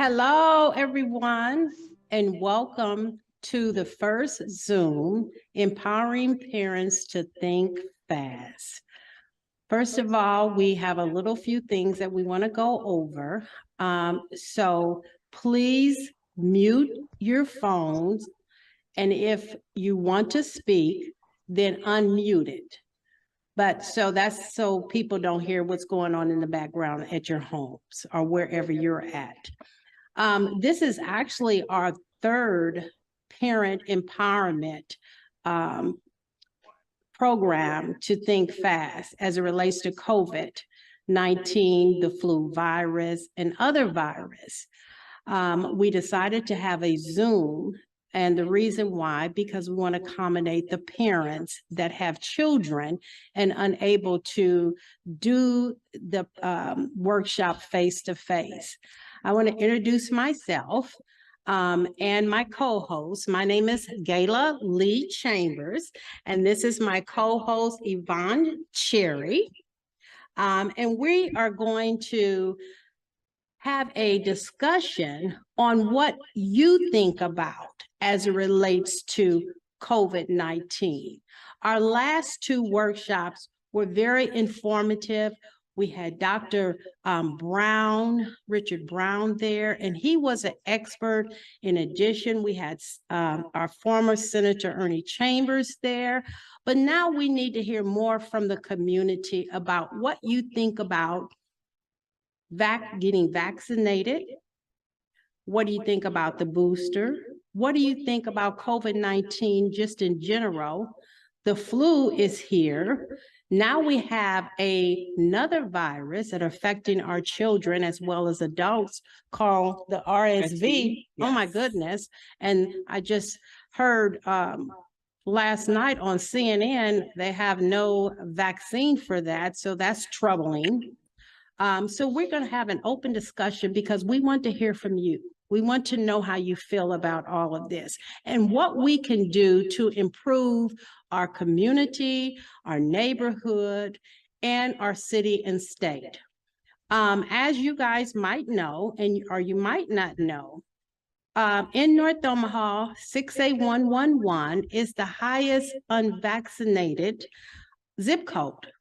Hello, everyone, and welcome to the first Zoom, Empowering Parents to Think Fast. First of all, we have a little few things that we want to go over. So please mute your phones, and if you want to speak, then unmute it. But so that's so people don't hear what's going on in the background at your homes or wherever you're at. This is actually our third parent empowerment program to think fast as it relates to COVID-19, the flu virus, and other virus. We decided to have a Zoom, and the reason why, because we want to accommodate the parents that have children and unable to do the workshop face-to-face. I want to introduce myself and my co-host. My name is Gayla Lee Chambers, and this is my co-host, Yvonne Cherry. And we are going to have a discussion on what you think about as it relates to COVID-19. Our last two workshops were very informative. We had Dr. Richard Brown there, and he was an expert. In addition, we had our former Senator Ernie Chambers there. But now we need to hear more from the community about what you think about getting vaccinated. What do you think about the booster? What do you think about COVID-19 just in general? The flu is here. Now we have another virus that are affecting our children as well as adults called the RSV. Yes. Oh my goodness. And I just heard last night on CNN, they have no vaccine for that. So that's troubling. So we're going to have an open discussion because we want to hear from you. We want to know how you feel about all of this and what we can do to improve our community, our neighborhood, and our city and state. As you guys might know, or you might not know, in North Omaha, 68111 is the highest unvaccinated zip code.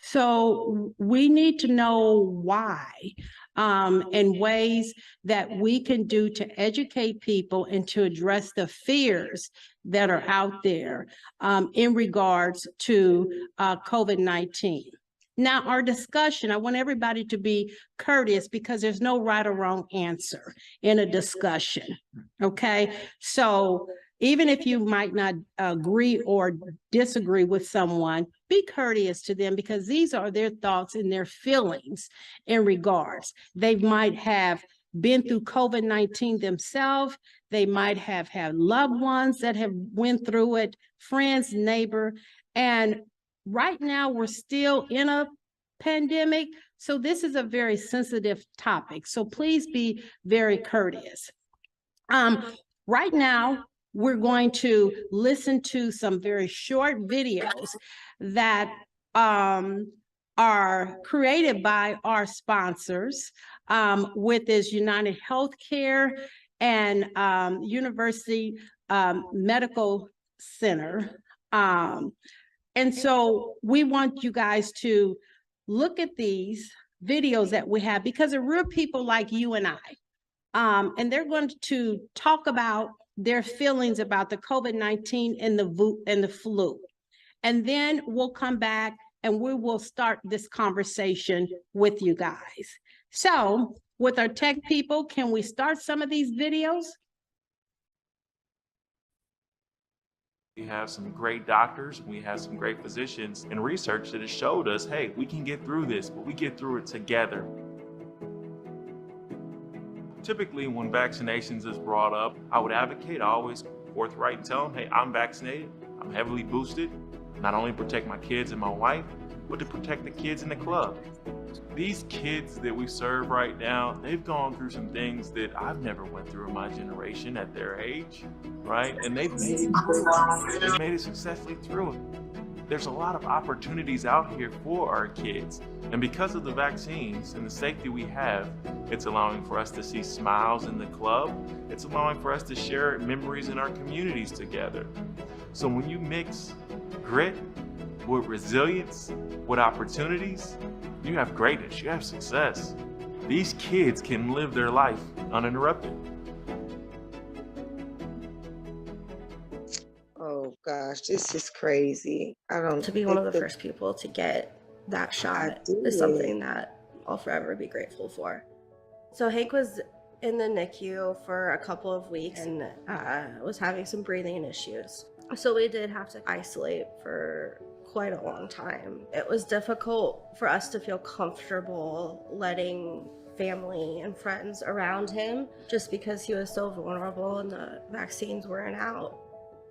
So we need to know why and ways that we can do to educate people and to address the fears that are out there in regards to COVID-19. Now, our discussion, I want everybody to be courteous because there's no right or wrong answer in a discussion, okay? So even if you might not agree or disagree with someone, be courteous to them because these are their thoughts and their feelings in regards. They might have been through COVID-19 themselves. They might have had loved ones that have went through it, friends, neighbor. And right now we're still in a pandemic. So this is a very sensitive topic. So please be very courteous. Right now, we're going to listen to some very short videos that are created by our sponsors, with this United Healthcare and University Medical Center. And so we want you guys to look at these videos that we have because they're real people like you and I. And they're going to talk about their feelings about the COVID-19 and the flu. And then we'll come back and we will start this conversation with you guys. So with our tech people, can we start some of these videos? We have some great doctors, we have some great physicians and research that has showed us, hey, we can get through this, but we get through it together. Typically, when vaccinations is brought up, I would advocate, I always forthright and tell them, hey, I'm vaccinated, I'm heavily boosted, not only to protect my kids and my wife, but to protect the kids in the club. These kids that we serve right now, they've gone through some things that I've never went through in my generation at their age, right? And they've made it successfully through it. There's a lot of opportunities out here for our kids. And because of the vaccines and the safety we have, it's allowing for us to see smiles in the club. It's allowing for us to share memories in our communities together. So when you mix grit with resilience, with opportunities, you have greatness, you have success. These kids can live their life uninterrupted. Oh gosh, this is crazy. I don't To be one of the think first people to get that I shot did. is something that I'll forever be grateful for. So Hank was in the NICU for a couple of weeks and was having some breathing issues. So we did have to isolate for quite a long time. It was difficult for us to feel comfortable letting family and friends around him just because he was so vulnerable and the vaccines weren't out.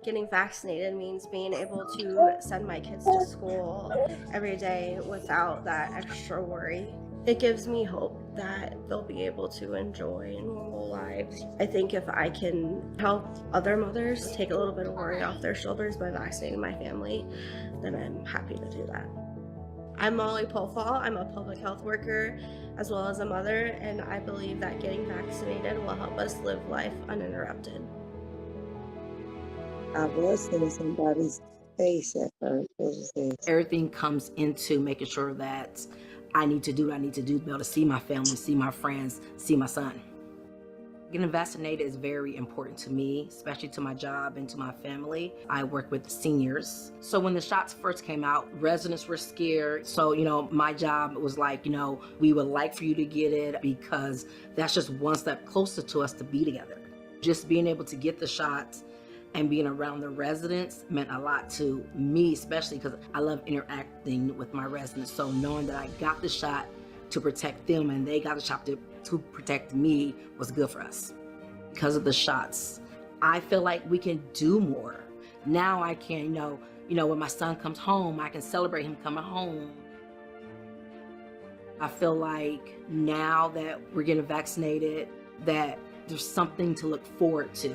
Getting vaccinated means being able to send my kids to school every day without that extra worry. It gives me hope that they'll be able to enjoy normal lives. I think if I can help other mothers take a little bit of worry off their shoulders by vaccinating my family, then I'm happy to do that. I'm Molly Polfall. I'm a public health worker as well as a mother, and I believe that getting vaccinated will help us live life uninterrupted. I was seeing somebody's face at first. What was this? Everything comes into making sure that I need to do what I need to do to be able to see my family, see my friends, see my son. Getting vaccinated is very important to me, especially to my job and to my family. I work with seniors. So when the shots first came out, residents were scared. So, my job was like, we would like for you to get it because that's just one step closer to us to be together. Just being able to get the shots and being around the residents meant a lot to me, especially because I love interacting with my residents. So knowing that I got the shot to protect them and they got the shot to protect me was good for us. Because of the shots, I feel like we can do more. Now I can, when my son comes home, I can celebrate him coming home. I feel like now that we're getting vaccinated, that there's something to look forward to.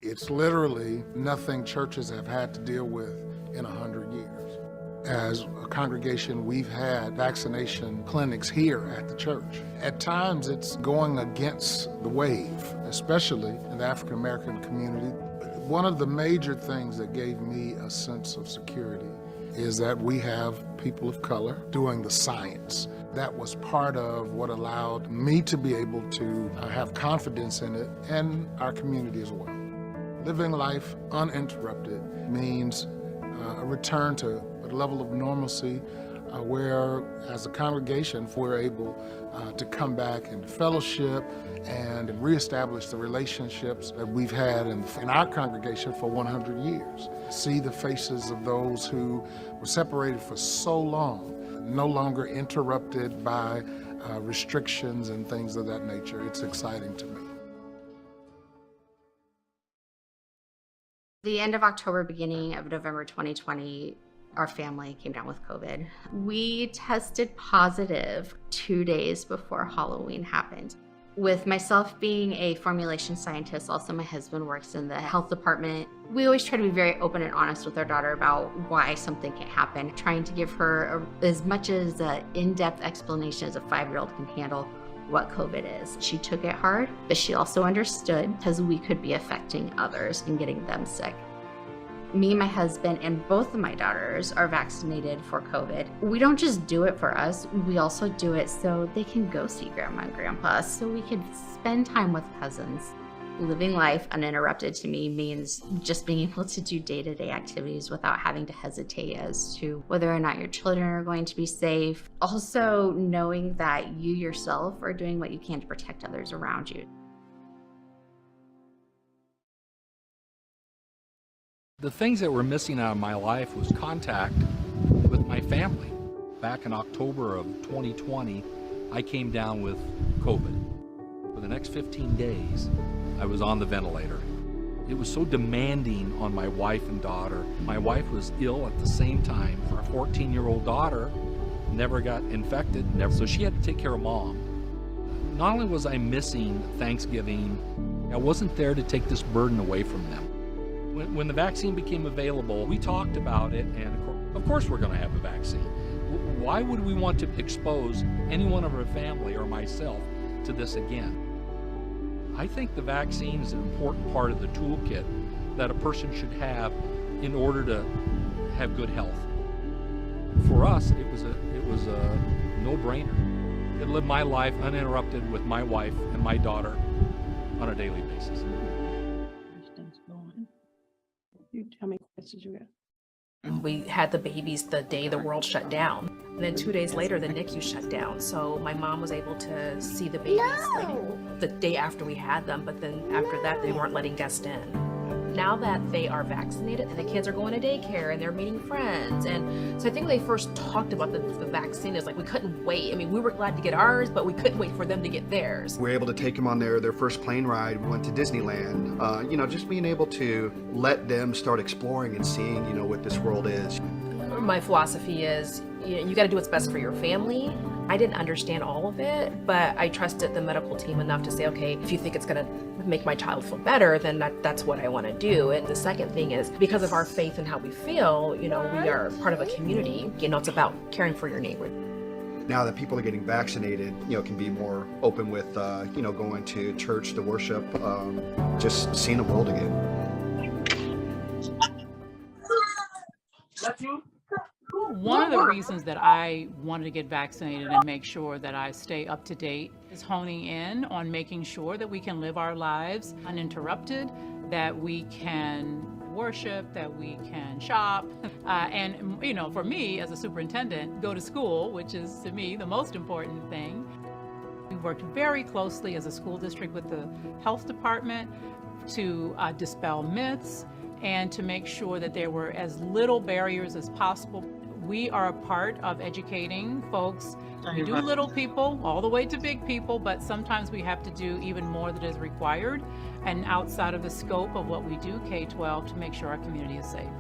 It's literally nothing churches have had to deal with in 100 years. As a congregation, we've had vaccination clinics here at the church. At times, it's going against the wave, especially in the African American community. One of the major things that gave me a sense of security is that we have people of color doing the science. That was part of what allowed me to be able to have confidence in it and our community as well. Living life uninterrupted means a return to a level of normalcy where, as a congregation, we're able to come back and fellowship and reestablish the relationships that we've had in our congregation for 100 years. See the faces of those who were separated for so long, no longer interrupted by restrictions and things of that nature. It's exciting to me. The end of October, beginning of November 2020, our family came down with COVID. We tested positive 2 days before Halloween happened. With myself being a formulation scientist, also my husband works in the health department. We always try to be very open and honest with our daughter about why something can happen, trying to give her as much as an in-depth explanation as a 5-year-old can handle what COVID is. She took it hard, but she also understood because we could be affecting others and getting them sick. Me, my husband, and both of my daughters are vaccinated for COVID. We don't just do it for us, we also do it so they can go see grandma and grandpa, so we can spend time with cousins. Living life uninterrupted to me means just being able to do day-to-day activities without having to hesitate as to whether or not your children are going to be safe. Also knowing that you yourself are doing what you can to protect others around you. The things that were missing out of my life was contact with my family. Back in October of 2020, I came down with COVID. For the next 15 days, I was on the ventilator. It was so demanding on my wife and daughter. My wife was ill at the same time. Our 14-year-old daughter never got infected, so she had to take care of mom. Not only was I missing Thanksgiving, I wasn't there to take this burden away from them. When the vaccine became available, we talked about it, and of course we're going to have a vaccine. Why would we want to expose anyone of our family or myself to this again? I think the vaccine is an important part of the toolkit that a person should have in order to have good health. For us, it was a no-brainer. It lived my life uninterrupted with my wife and my daughter on a daily basis. You tell me questions you got. We had the babies the day the world shut down. And then 2 days later, the NICU shut down. So my mom was able to see the babies the day after we had them, but then after that, they weren't letting guests in. Now that they are vaccinated and the kids are going to daycare and they're meeting friends. And so I think when they first talked about the vaccine, it's like we couldn't wait. I mean, we were glad to get ours, but we couldn't wait for them to get theirs. We were able to take them on their first plane ride. We went to Disneyland. Just being able to let them start exploring and seeing, what this world is. My philosophy is, you got to do what's best for your family. I didn't understand all of it, but I trusted the medical team enough to say, okay, if you think it's going to make my child feel better, then that's what I want to do. And the second thing is, because of our faith and how we feel, we are part of a community. It's about caring for your neighbor. Now that people are getting vaccinated, can be more open with, going to church to worship, just seeing the world again. One of the reasons that I wanted to get vaccinated and make sure that I stay up to date is honing in on making sure that we can live our lives uninterrupted, that we can worship, that we can shop, and for me as a superintendent, go to school, which is to me the most important thing. We worked very closely as a school district with the health department to dispel myths and to make sure that there were as little barriers as possible. We are a part of educating folks. We do little people all the way to big people, but sometimes we have to do even more that is required and outside of the scope of what we do K-12 to make sure our community is safe.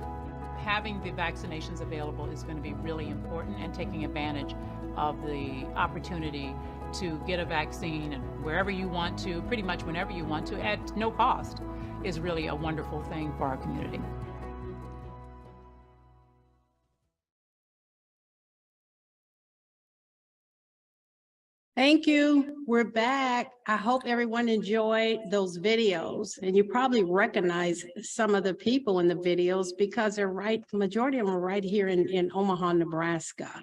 Having the vaccinations available is going to be really important, and taking advantage of the opportunity to get a vaccine and wherever you want to, pretty much whenever you want to, at no cost, is really a wonderful thing for our community. Thank you. We're back. I hope everyone enjoyed those videos, and you probably recognize some of the people in the videos because they're majority of them are right here in Omaha, Nebraska.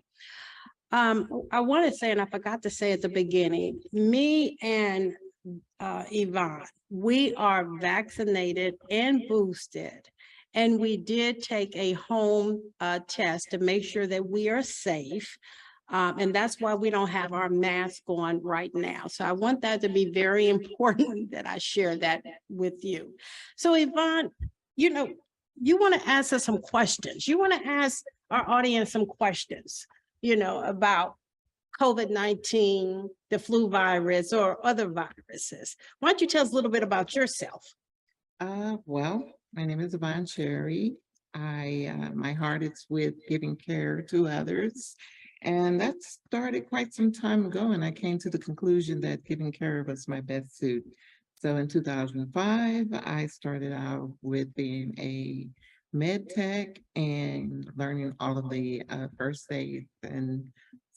I want to say, and I forgot to say at the beginning, me and Yvonne, we are vaccinated and boosted, and we did take a home test to make sure that we are safe. And that's why we don't have our mask on right now. So I want that to be very important that I share that with you. So Yvonne, you want to ask us some questions. You want to ask our audience some questions, about COVID-19, the flu virus, or other viruses. Why don't you tell us a little bit about yourself? Well, my name is Yvonne Cherry. My heart is with giving care to others. And that started quite some time ago, and I came to the conclusion that giving care was my best suit. So in 2005, I started out with being a med tech and learning all of the first aid and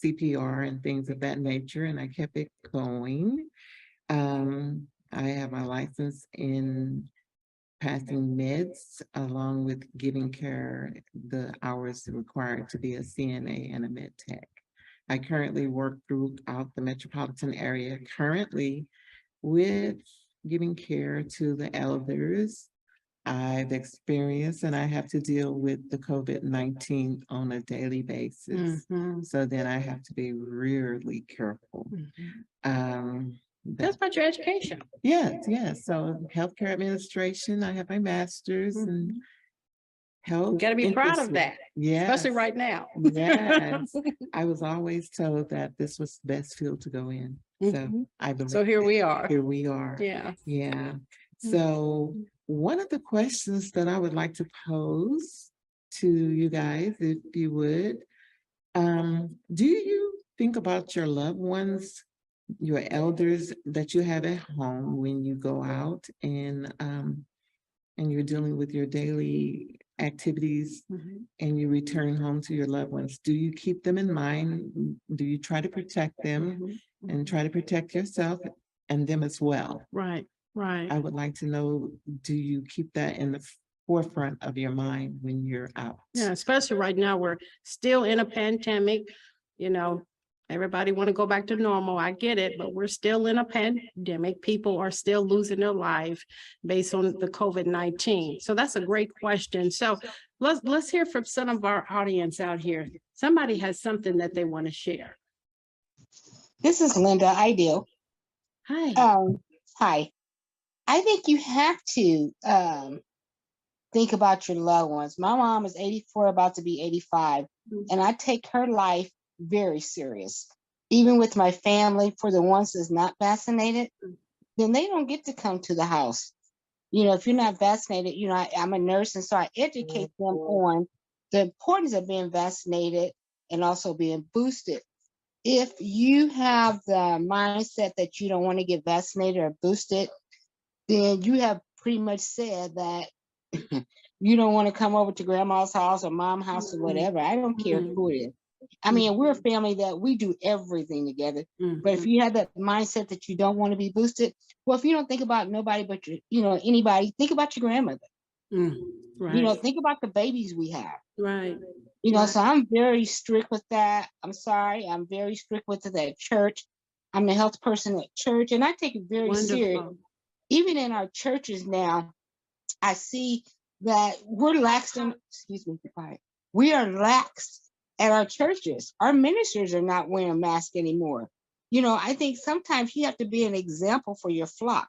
CPR and things of that nature, and I kept it going. I have my license in passing meds along with giving care, the hours required to be a CNA and a med tech. I currently work throughout the metropolitan area currently with giving care to the elders. I've experienced and I have to deal with the COVID-19 on a daily basis. So then I have to be really careful. That's about your education. Yes. So healthcare administration, I have my master's in health. You got to be proud of that. Yeah. Especially right now. Yes. I was always told that this was the best field to go in. So I believe. So here we are. Here we are. Yeah. Yeah. So one of the questions that I would like to pose to you guys, if you would, do you think about your loved ones your elders that you have at home when you go out and you're dealing with your daily activities and you return home to your loved ones. Do you keep them in mind? Do you try to protect them and try to protect yourself and them as well? Right, right. I would like to know, do you keep that in the forefront of your mind when you're out? Yeah, especially right now, we're still in a pandemic, you know, everybody want to go back to normal. I get it, but we're still in a pandemic. People are still losing their life based on the COVID-19. So that's a great question. So let's hear from some of our audience out here. Somebody has something that they want to share. This is Linda. I do. Hi. Hi. I think you have to think about your loved ones. My mom is 84, about to be 85, and I take her life very serious. Even with my family, for the ones that's not vaccinated, then they don't get to come to the house. You know, if you're not vaccinated, you know, I'm a nurse, and so I educate them on the importance of being vaccinated and also being boosted. If you have the mindset that you don't want to get vaccinated or boosted, then you have pretty much said that you don't want to come over to grandma's house or mom's house or whatever. I don't care who it is. I mean, we're a family that we do everything together. But if you have that mindset that you don't want to be boosted, well, if you don't think about nobody but your, you know, anybody, think about your grandmother. Right. You know, think about the babies we have. Right. You know, so I'm very strict with that. I'm sorry. I'm very strict with it at church. I'm the health person at church, and I take it very serious. Even in our churches now, I see that we're lax. Excuse me, we are lax at our churches. Our ministers are not wearing masks anymore. You know, I think sometimes you have to be an example for your flock.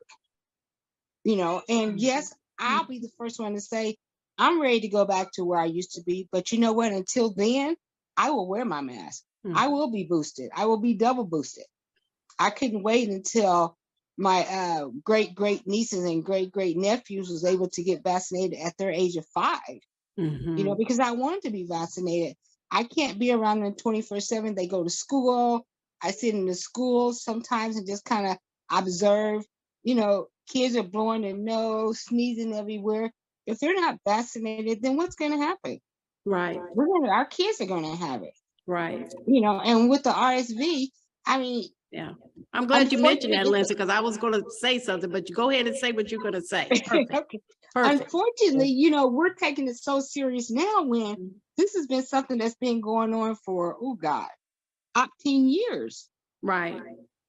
You know, and yes, I'll be the first one to say, I'm ready to go back to where I used to be. But you know what? Until then, I will wear my mask. I will be boosted. I will be double boosted. I couldn't wait until my great nieces and great nephews was able to get vaccinated at their age of 5. You know, because I wanted to be vaccinated. I can't be around them 24/7. They go to school. I sit in the school sometimes and just kind of observe. You know, kids are blowing their nose, sneezing everywhere. If they're not vaccinated, then what's going to happen? Right. Our kids are going to have it. Right. You know, and with the RSV, I mean, yeah. I'm glad you mentioned that, Lindsay, because I was going to say something, but you go ahead and say what you're going to say. Perfect. Okay. Perfect. Unfortunately, you know, we're taking it so serious now when this has been something that's been going on for, 10 years. Right.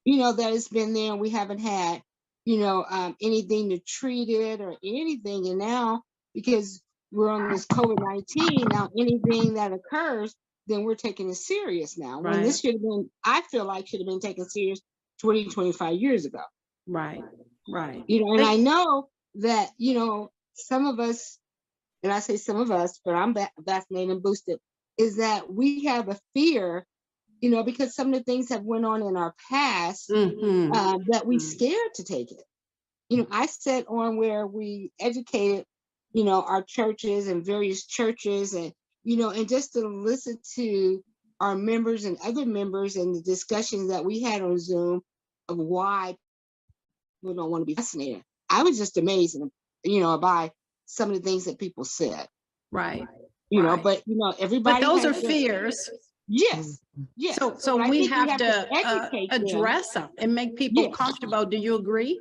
You know, that it's been there and we haven't had, you know, anything to treat it or anything. And now, because we're on this COVID-19, now anything that occurs, then we're taking it serious now. Right. When this should have been, I feel like should have been taken serious 20, 25 years ago. Right. Right. You know, and I know that, you know, some of us, and I say some of us, but I'm vaccinated and boosted, is that we have a fear, you know, because some of the things have went on in our past that we scared to take it. You know, I sat on where we educated, you know, our churches and various churches and, you know, and just to listen to our members and other members and the discussions that we had on Zoom of why people don't want to be vaccinated. I was just amazed, you know, by some of the things that people said. Right. You know, but, you know, everybody. But those are fears. Yes. Yes. So we have to address them and make people comfortable. Do you agree?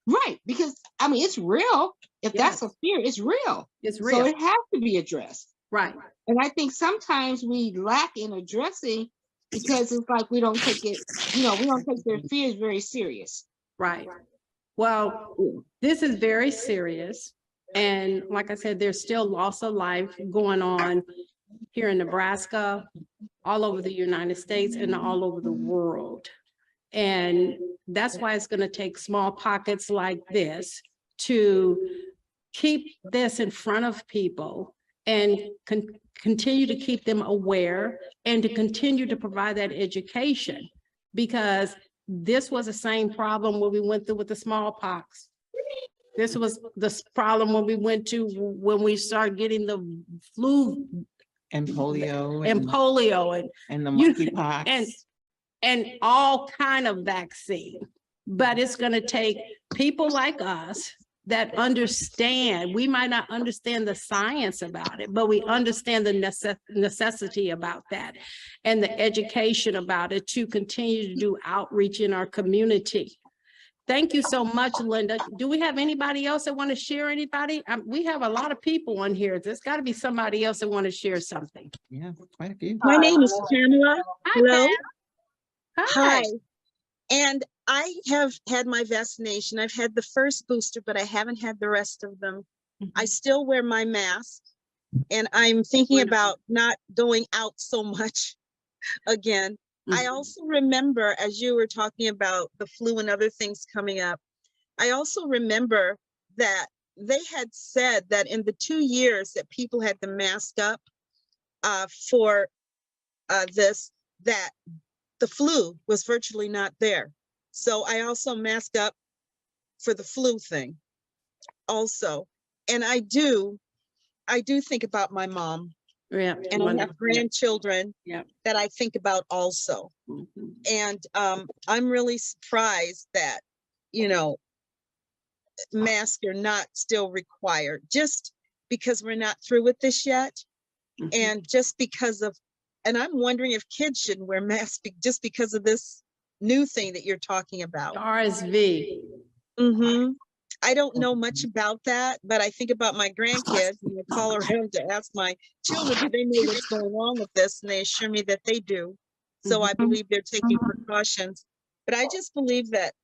Right. Because, I mean, it's real. If that's a fear, it's real. It's real. So it has to be addressed. Right. And I think sometimes we lack in addressing because it's like we don't take it, you know, we don't take their fears very serious. Right. Well, this is very serious. And like I said, there's still loss of life going on here in Nebraska, all over the United States and all over the world. And that's why it's going to take small pockets like this to keep this in front of people and continue to keep them aware and to continue to provide that education, because this was the same problem when we went through with the smallpox. This was the problem when we went to, when we started getting the flu and polio and polio and the monkeypox. and all kind of vaccine. But it's going to take people like us that understand. We might not understand the science about it, but we understand the necessity about that and the education about it to continue to do outreach in our community. Thank you so much, Linda. Do we have anybody else that want to share anybody? We have a lot of people on here. There's got to be somebody else that want to share something. Yeah, quite a few. My name is Pamela. Hi, Hello. Pam. Hi. And I have had my vaccination. I've had the first booster, but I haven't had the rest of them. I still wear my mask, and I'm thinking about not going out so much again. I also remember, as you were talking about the flu and other things coming up, I also remember that they had said that in the 2 years that people had to mask up for this, that the flu was virtually not there. So I also mask up for the flu thing also. And I do think about my mom. Yeah. And I have grandchildren yeah. that I think about also. And I'm really surprised that, you know, masks are not still required, just because we're not through with this yet. And just because of, and I'm wondering if kids shouldn't wear masks just because of this new thing that you're talking about. RSV. I don't know much about that, but I think about my grandkids and I call around to ask my children, do they know what's going on with this? And they assure me that they do. So I believe they're taking precautions. But I just believe that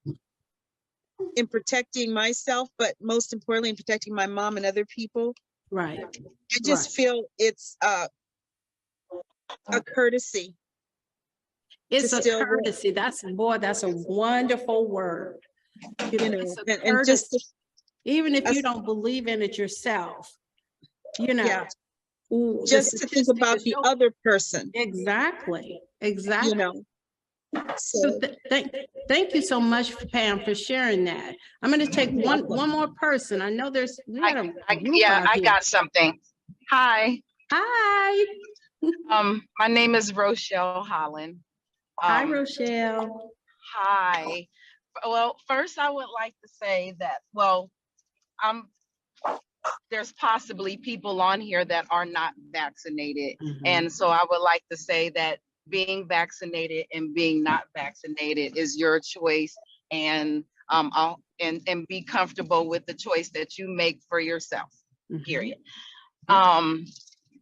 in protecting myself, but most importantly, in protecting my mom and other people. Right. I just feel it's a courtesy. It's a courtesy. That's a wonderful word. You know, and just even if you don't believe in it yourself, you know, yeah. Just to think about the other person. Exactly. You know. So thank you so much, Pam, for sharing that. I'm going to take one more person. I know I got something. Hi. Hi. My name is Rochelle Holland. Hi, Rochelle. Hi. Well, first I would like to say that, well, there's possibly people on here that are not vaccinated. And so I would like to say that being vaccinated and being not vaccinated is your choice, and and be comfortable with the choice that you make for yourself, period.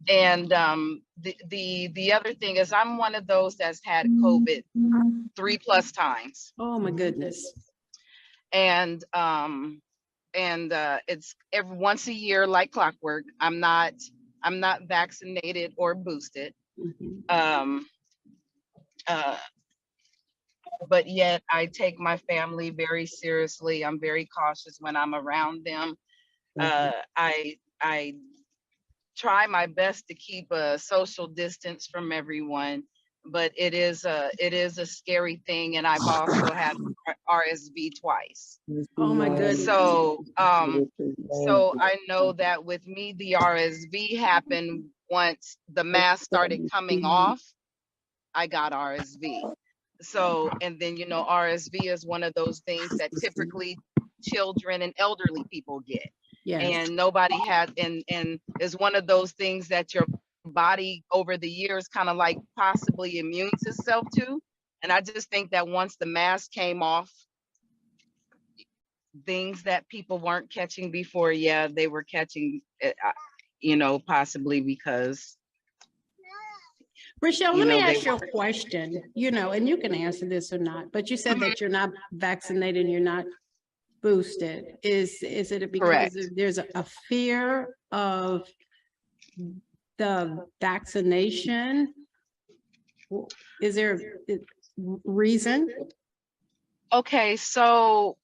And the other thing is I'm one of those that's had COVID 3+ times. Oh my goodness. And it's every once a year like clockwork. I'm not vaccinated or boosted. But yet I take my family very seriously. I'm very cautious when I'm around them. I try my best to keep a social distance from everyone, but it is a scary thing. And I've also had RSV twice. Oh my goodness. So I know that with me, the RSV happened once the mask started coming off. I got RSV. So, and then, you know, RSV is one of those things that typically children and elderly people get. Yes. And nobody had, and is one of those things that your body over the years kind of like possibly immunes itself to. And I just think that once the mask came off, things that people weren't catching before, yeah, they were catching, you know, possibly because. Rochelle, let me ask you a question, you know, and you can answer this or not, but you said that you're not vaccinated and you're not boosted. Is it because there's a fear of the vaccination? Is there a reason? Okay, so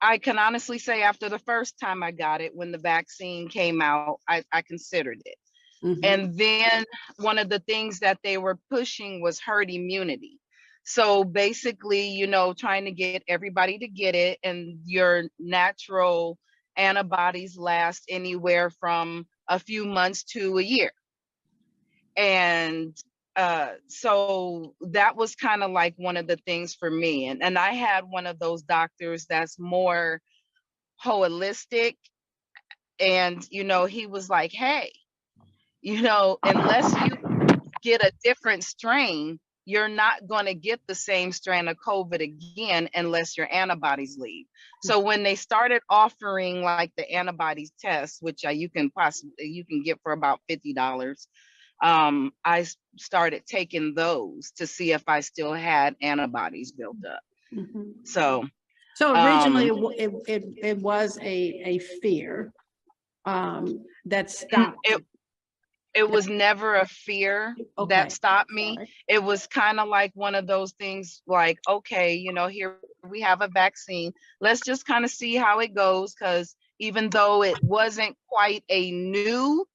I can honestly say after the first time I got it, when the vaccine came out, I considered it. And then one of the things that they were pushing was herd immunity. So basically, you know, trying to get everybody to get it, and your natural antibodies last anywhere from a few months to a year. And so that was kind of like one of the things for me. And I had one of those doctors that's more holistic. And, you know, he was like, hey, you know, unless you get a different strain, you're not going to get the same strain of COVID again unless your antibodies leave. So when they started offering like the antibodies test, which you can get for about $50, I started taking those to see if I still had antibodies built up. So originally it was a fear that stopped it was never a fear that stopped me. It was kind of like one of those things like, okay, you know, here we have a vaccine. Let's just kind of see how it goes. Because even though it wasn't quite a new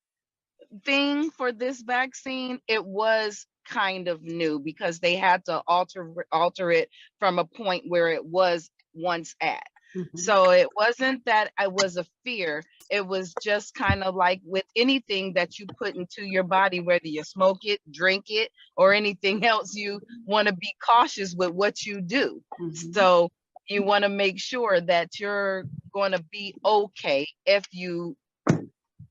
thing for this vaccine, it was kind of new because they had to alter it from a point where it was once at. So it wasn't that I was a fear. It was just kind of like with anything that you put into your body, whether you smoke it, drink it, or anything else, you want to be cautious with what you do. So you want to make sure that you're going to be okay if you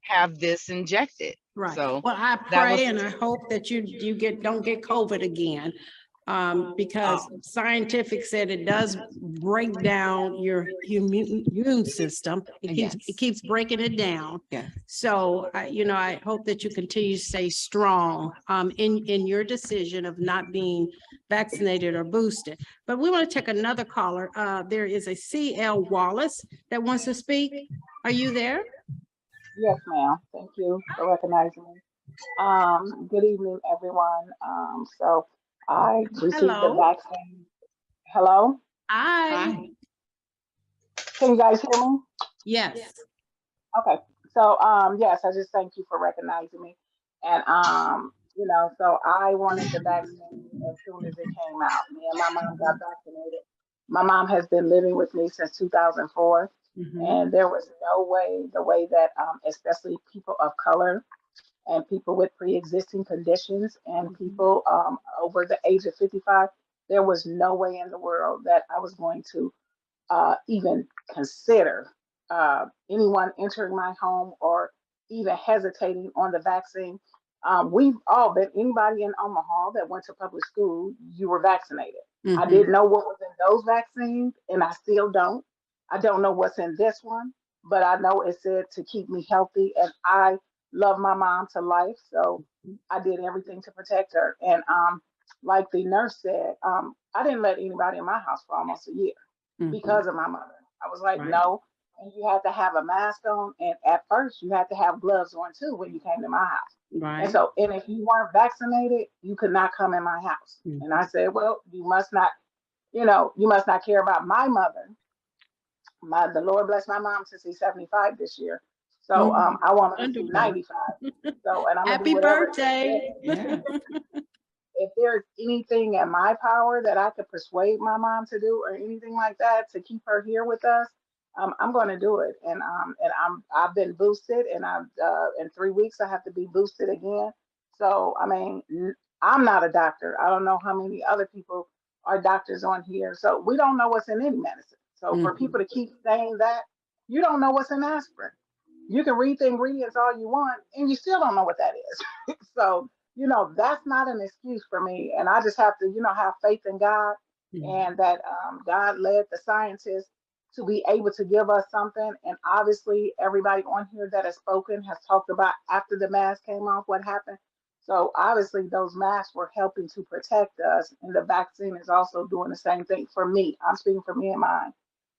have this injected. Right. So well, I pray and I hope that you don't get COVID again. Because scientific said it does break down your immune system. It keeps breaking it down. Yeah. So, you know, I hope that you continue to stay strong in your decision of not being vaccinated or boosted. But we want to take another caller. There is a CL Wallace that wants to speak. Are you there? Yes, ma'am. Thank you for recognizing me. Good evening, everyone. So I received the vaccine. Hello? Hi. Can you guys hear me? Yes. Okay. So yes, I just thank you for recognizing me. And you know, so I wanted the vaccine as soon as it came out. Me and my mom got vaccinated. My mom has been living with me since 2004. And there was no way, the way that especially people of color and people with pre-existing conditions and people over the age of 55, there was no way in the world that I was going to even consider anyone entering my home or even hesitating on the vaccine. We've all been, anybody in Omaha that went to public school, you were vaccinated. I didn't know what was in those vaccines, and I still don't. I don't know what's in this one, but I know it said to keep me healthy, and I love my mom to life, so I did everything to protect her. And like the nurse said, I didn't let anybody in my house for almost a year because of my mother. I was like, no, and you had to have a mask on, and at first you had to have gloves on too when you came to my house. Right. And so, and if you weren't vaccinated, you could not come in my house. And I said, well, you must not, you know, you must not care about my mother. The Lord bless my mom to see 75 this year. So I want her to see 95. So, and I'm happy birthday. If there's anything in my power that I could persuade my mom to do or anything like that to keep her here with us, I'm going to do it. And I've been boosted, and I've in 3 weeks I have to be boosted again. So I mean, I'm not a doctor. I don't know how many other people are doctors on here. So we don't know what's in any medicine. So for people to keep saying that, you don't know what's in aspirin. You can read the ingredients all you want, and you still don't know what that is. So, you know, that's not an excuse for me. And I just have to, you know, have faith in God and that God led the scientists to be able to give us something. And obviously everybody on here that has spoken has talked about after the mask came off, what happened. So obviously those masks were helping to protect us. And the vaccine is also doing the same thing for me. I'm speaking for me and mine.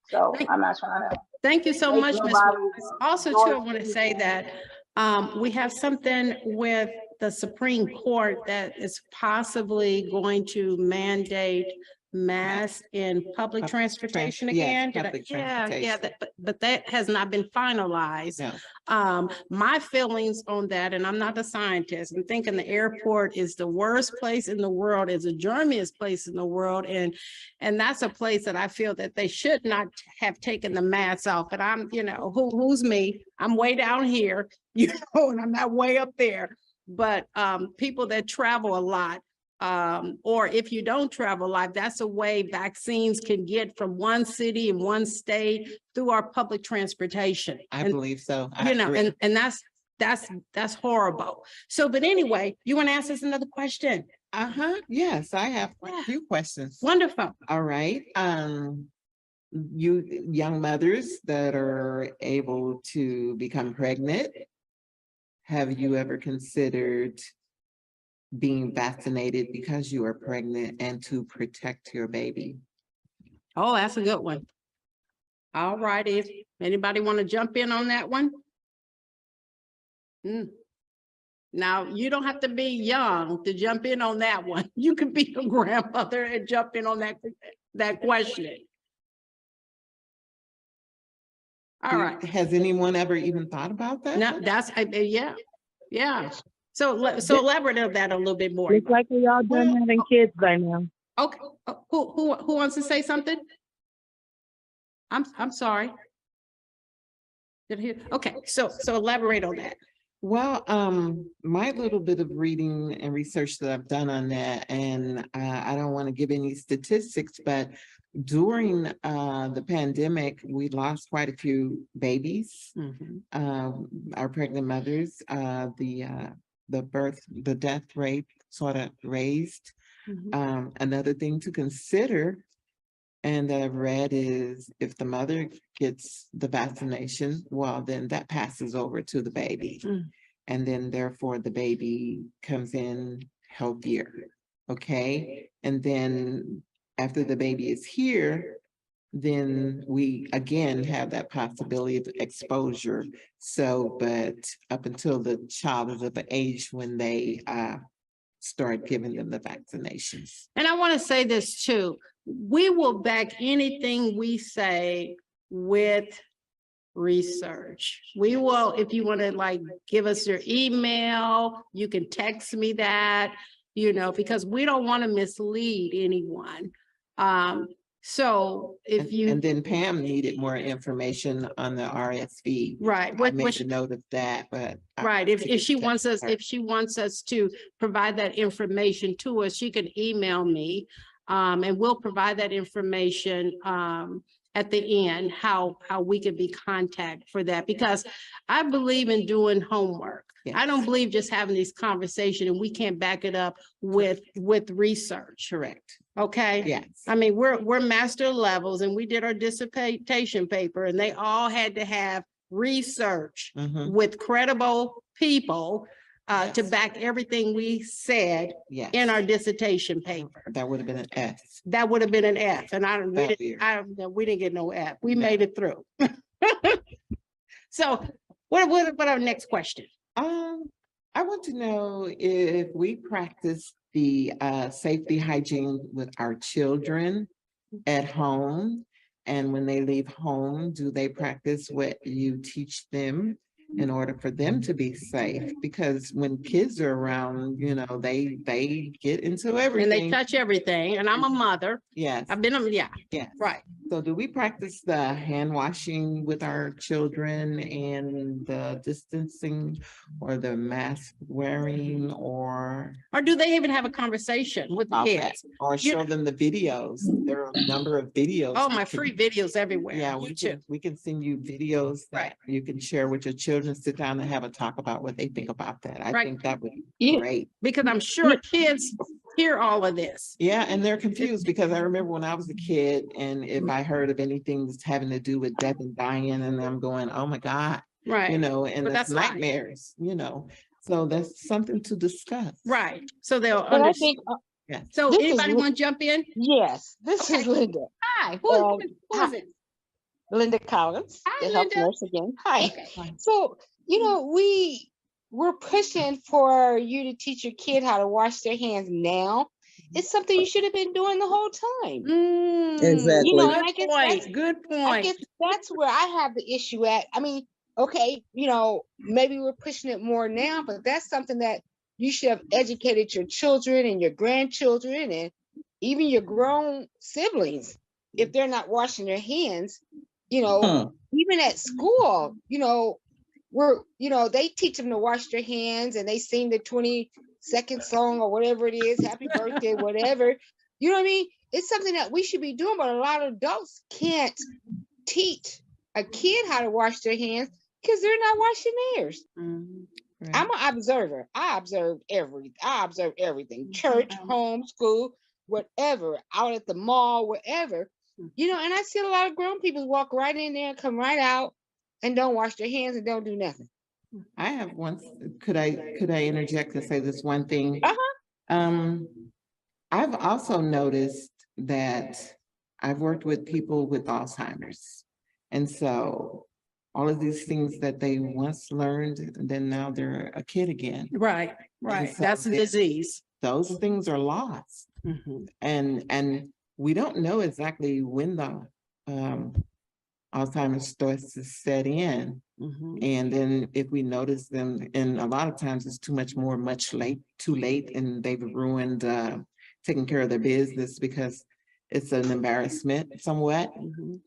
So I'm not trying to. Thank you so much, Ms. Wallace. Also, too, I want to say that we have something with the Supreme Court that is possibly going to mandate masks in public transportation again. But that has not been finalized. No. My feelings on that, and I'm not a scientist, I'm thinking the airport is the worst place in the world, is the germiest place in the world, and that's a place that I feel that they should not have taken the masks off. But I'm, you know, who's me? I'm way down here, you know, and I'm not way up there. but people that travel a lot, or if you don't travel a lot, that's a way vaccines can get from one city and one state through our public transportation. I And, believe so. I you know, agree. and that's horrible. So, but anyway, you want to ask us another question? Yes, I have a Yeah. few questions. Wonderful. All right. You young mothers that are able to become pregnant, have you ever considered being vaccinated because you are pregnant and to protect your baby? Oh, that's a good one. All righty. Anybody want to jump in on that one? Now, you don't have to be young to jump in on that one. You can be a grandmother and jump in on that question. All right. Has anyone ever even thought about that? No, yeah. So elaborate on that a little bit more. Looks like we all done having kids by now. Okay, who wants to say something? I'm sorry. Did I hear? Okay, so elaborate on that. Well, my little bit of reading and research that I've done on that, and I don't want to give any statistics, but during the pandemic, we lost quite a few babies. Our pregnant mothers, the death rate sort of raised. Another thing to consider, and that I've read, is if the mother gets the vaccination, well, then that passes over to the baby. And then therefore the baby comes in healthier, okay? And then after the baby is here, then we again have that possibility of exposure. So, but up until the child is of an age when they start giving them the vaccinations. And I want to say this too. We will back anything we say with research. We will, if you want to like give us your email, you can text me that, because we don't want to mislead anyone. So if you. And then Pam needed more information on the RSV. Right. I made a note of that, but. Right. If she wants us to provide that information to us, she can email me. And we'll provide that information at the end, how we can be contacted for that, because I believe in doing homework. Yes. I don't believe just having these conversations and we can't back it up with research. Correct. Okay. Yes. I mean, we're master levels and we did our dissertation paper and they all had to have research with credible people to back everything we said in our dissertation paper. That would have been an F. That would have been an F, and we didn't get no F. We made it through. So, what our next question? I want to know if we practice the safety hygiene with our children at home, and when they leave home, do they practice what you teach them in order for them to be safe? Because when kids are around, they get into everything. And they touch everything. And I'm a mother. Yes. I've been, Yes. Right. So do we practice the hand washing with our children and the distancing or the mask wearing, or do they even have a conversation with the kids? Or show them the videos? There are a number of videos. Oh, my free videos everywhere. Yeah, we can send you videos that you can share with your children, sit down and have a talk about what they think about that. I think that would be great. Because I'm sure kids hear all of this. Yeah, and they're confused, because I remember when I was a kid, and if I heard of anything that's having to do with death and dying, and I'm going, oh my God. Right. And that's nightmares, So that's something to discuss. Right. So they'll understand. Yes. So anybody want to jump in? Yes, this is Linda. Hi, who is it? Linda Collins, Hi, the health Linda. nurse again. Hi. Okay. So, we're pushing for you to teach your kid how to wash their hands now. It's something you should have been doing the whole time. Exactly. And I guess Good point. I guess that's where I have the issue at. I mean, okay, maybe we're pushing it more now, but that's something that you should have educated your children and your grandchildren and even your grown siblings. If they're not washing their hands, even at school, they teach them to wash their hands and they sing the 20-second song or whatever it is, happy birthday, whatever. You know what I mean? It's something that we should be doing, but a lot of adults can't teach a kid how to wash their hands because they're not washing theirs. Right. I'm an observer. I observe everything. Church, home, school, whatever, out at the mall, wherever. And I see a lot of grown people walk right in there and come right out and don't wash their hands and don't do nothing. I have one. Could I interject and say this one thing? I've also noticed that I've worked with people with Alzheimer's, and so all of these things that they once learned, and then now they're a kid again. Right. So That's a disease. Those things are lost, and we don't know exactly when the Alzheimer's starts to set in. And then if we notice them, and a lot of times it's too late, and they've ruined taking care of their business because it's an embarrassment somewhat.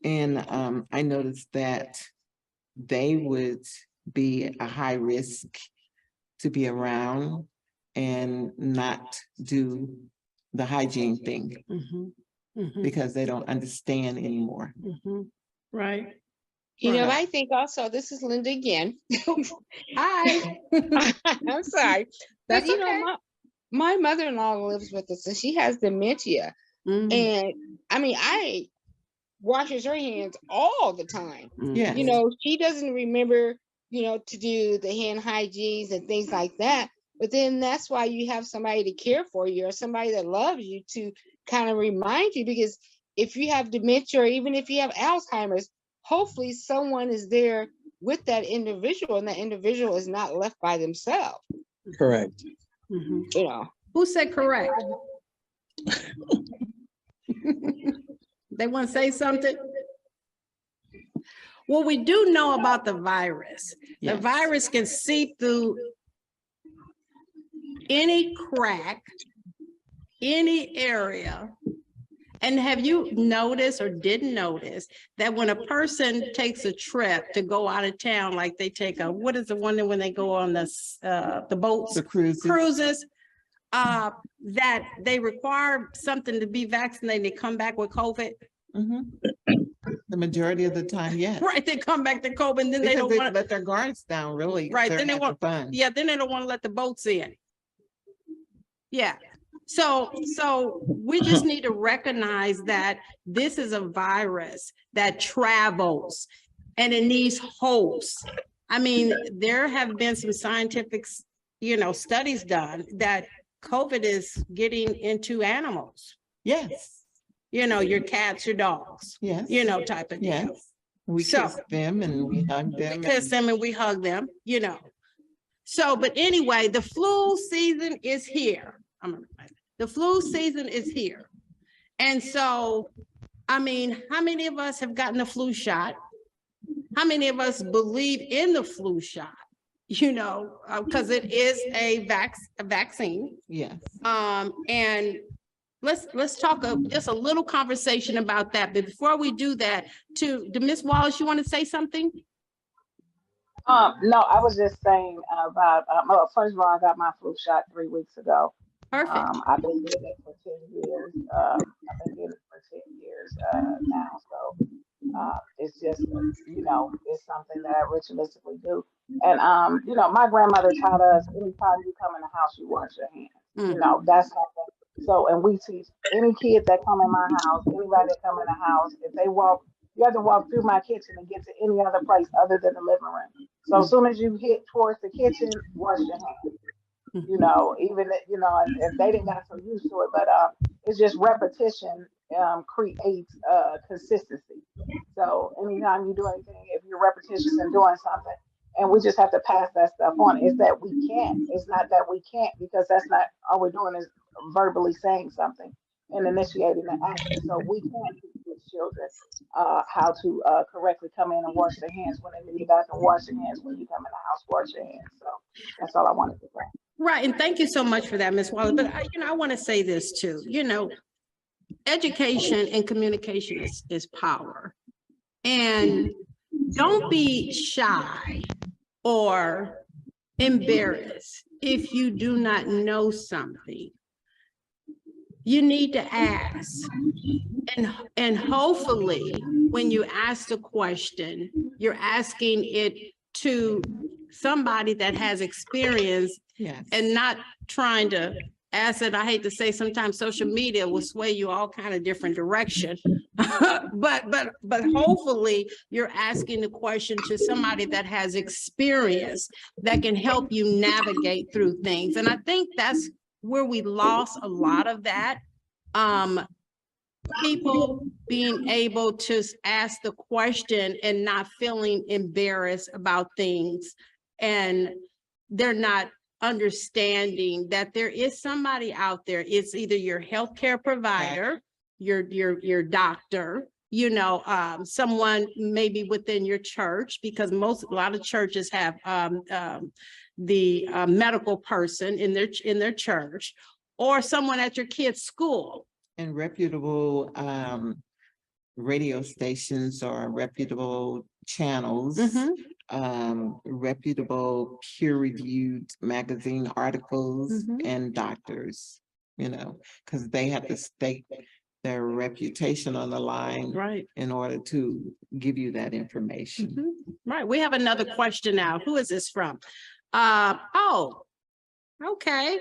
And I noticed that they would be a high risk to be around and not do the hygiene thing because they don't understand anymore. Right. I think also, this is Linda again. Hi. I'm sorry. But That's okay. My mother-in-law lives with us and she has dementia. And I washes her hands all the time. Yeah. She doesn't remember, to do the hand hygienes and things like that. But then that's why you have somebody to care for you or somebody that loves you to kind of remind you, because if you have dementia or even if you have Alzheimer's, hopefully someone is there with that individual and that individual is not left by themselves. Correct. Who said correct? They want to say something? Well, we do know about the virus. The virus can seep through any crack, any area. And have you noticed or didn't notice that when a person takes a trip to go out of town, like they take what is the one that when they go on the boats, the cruises, that they require something to be vaccinated, they come back with COVID? The majority of the time, yes. Right, they come back to COVID and then because they don't want to let their guards down, really. Right, then they want fun. Yeah, then they don't want to let the boats in. Yeah. So we just need to recognize that this is a virus that travels and it needs hosts. There have been some scientific, studies done that COVID is getting into animals. Yes. Your cats, your dogs. Yes. Type of deal. Yes. We kiss them and we hug them. We kiss them and we hug them, So, but anyway, the flu season is here. The flu season is here. And so, how many of us have gotten the flu shot? How many of us believe in the flu shot? Because it is a vaccine. Yes. And let's talk just a little conversation about that. But before we do that, to Ms. Wallace, you want to say something? No, I was just saying about, first of all, I got my flu shot 3 weeks ago. Perfect. I've been getting it for 10 years. Now. So it's just, it's something that I ritualistically do. And, my grandmother taught us, anytime you come in the house, you wash your hands. That's something. So, and we teach any kids that come in my house, anybody that come in the house, if they walk, you have to walk through my kitchen and get to any other place other than the living room. So as soon as you hit towards the kitchen, wash your hands. Even if they didn't get so used to it, but it's just repetition creates consistency. So anytime you do anything, if you're repetitious in doing something, and we just have to pass that stuff on. It's that we can't. It's not that we can't, because that's not all we're doing is verbally saying something and initiating the action. So we can teach children how to correctly come in and wash their hands when they leave out, and wash their hands when you come in the house, wash your hands. So that's all I wanted to say. Right, and thank you so much for that, Ms. Wallace. But I want to say this too. Education and communication is power, and don't be shy or embarrassed if you do not know something. You need to ask. And hopefully, when you ask the question, you're asking it to somebody that has experience and not trying to ask it. I hate to say, sometimes social media will sway you all kind of different direction. but hopefully you're asking the question to somebody that has experience that can help you navigate through things. And I think that's where we lost a lot of that. People being able to ask the question and not feeling embarrassed about things, and they're not understanding that there is somebody out there. It's either your healthcare provider, your doctor, you know, someone maybe within your church, because a lot of churches have the medical person in their church, or someone at your kid's school. And reputable radio stations or reputable channels, reputable peer-reviewed magazine articles, and doctors, you know, because they have to stake their reputation on the line, right, in order to give you that information. Right. We have another question now. Who is this from? Oh, okay.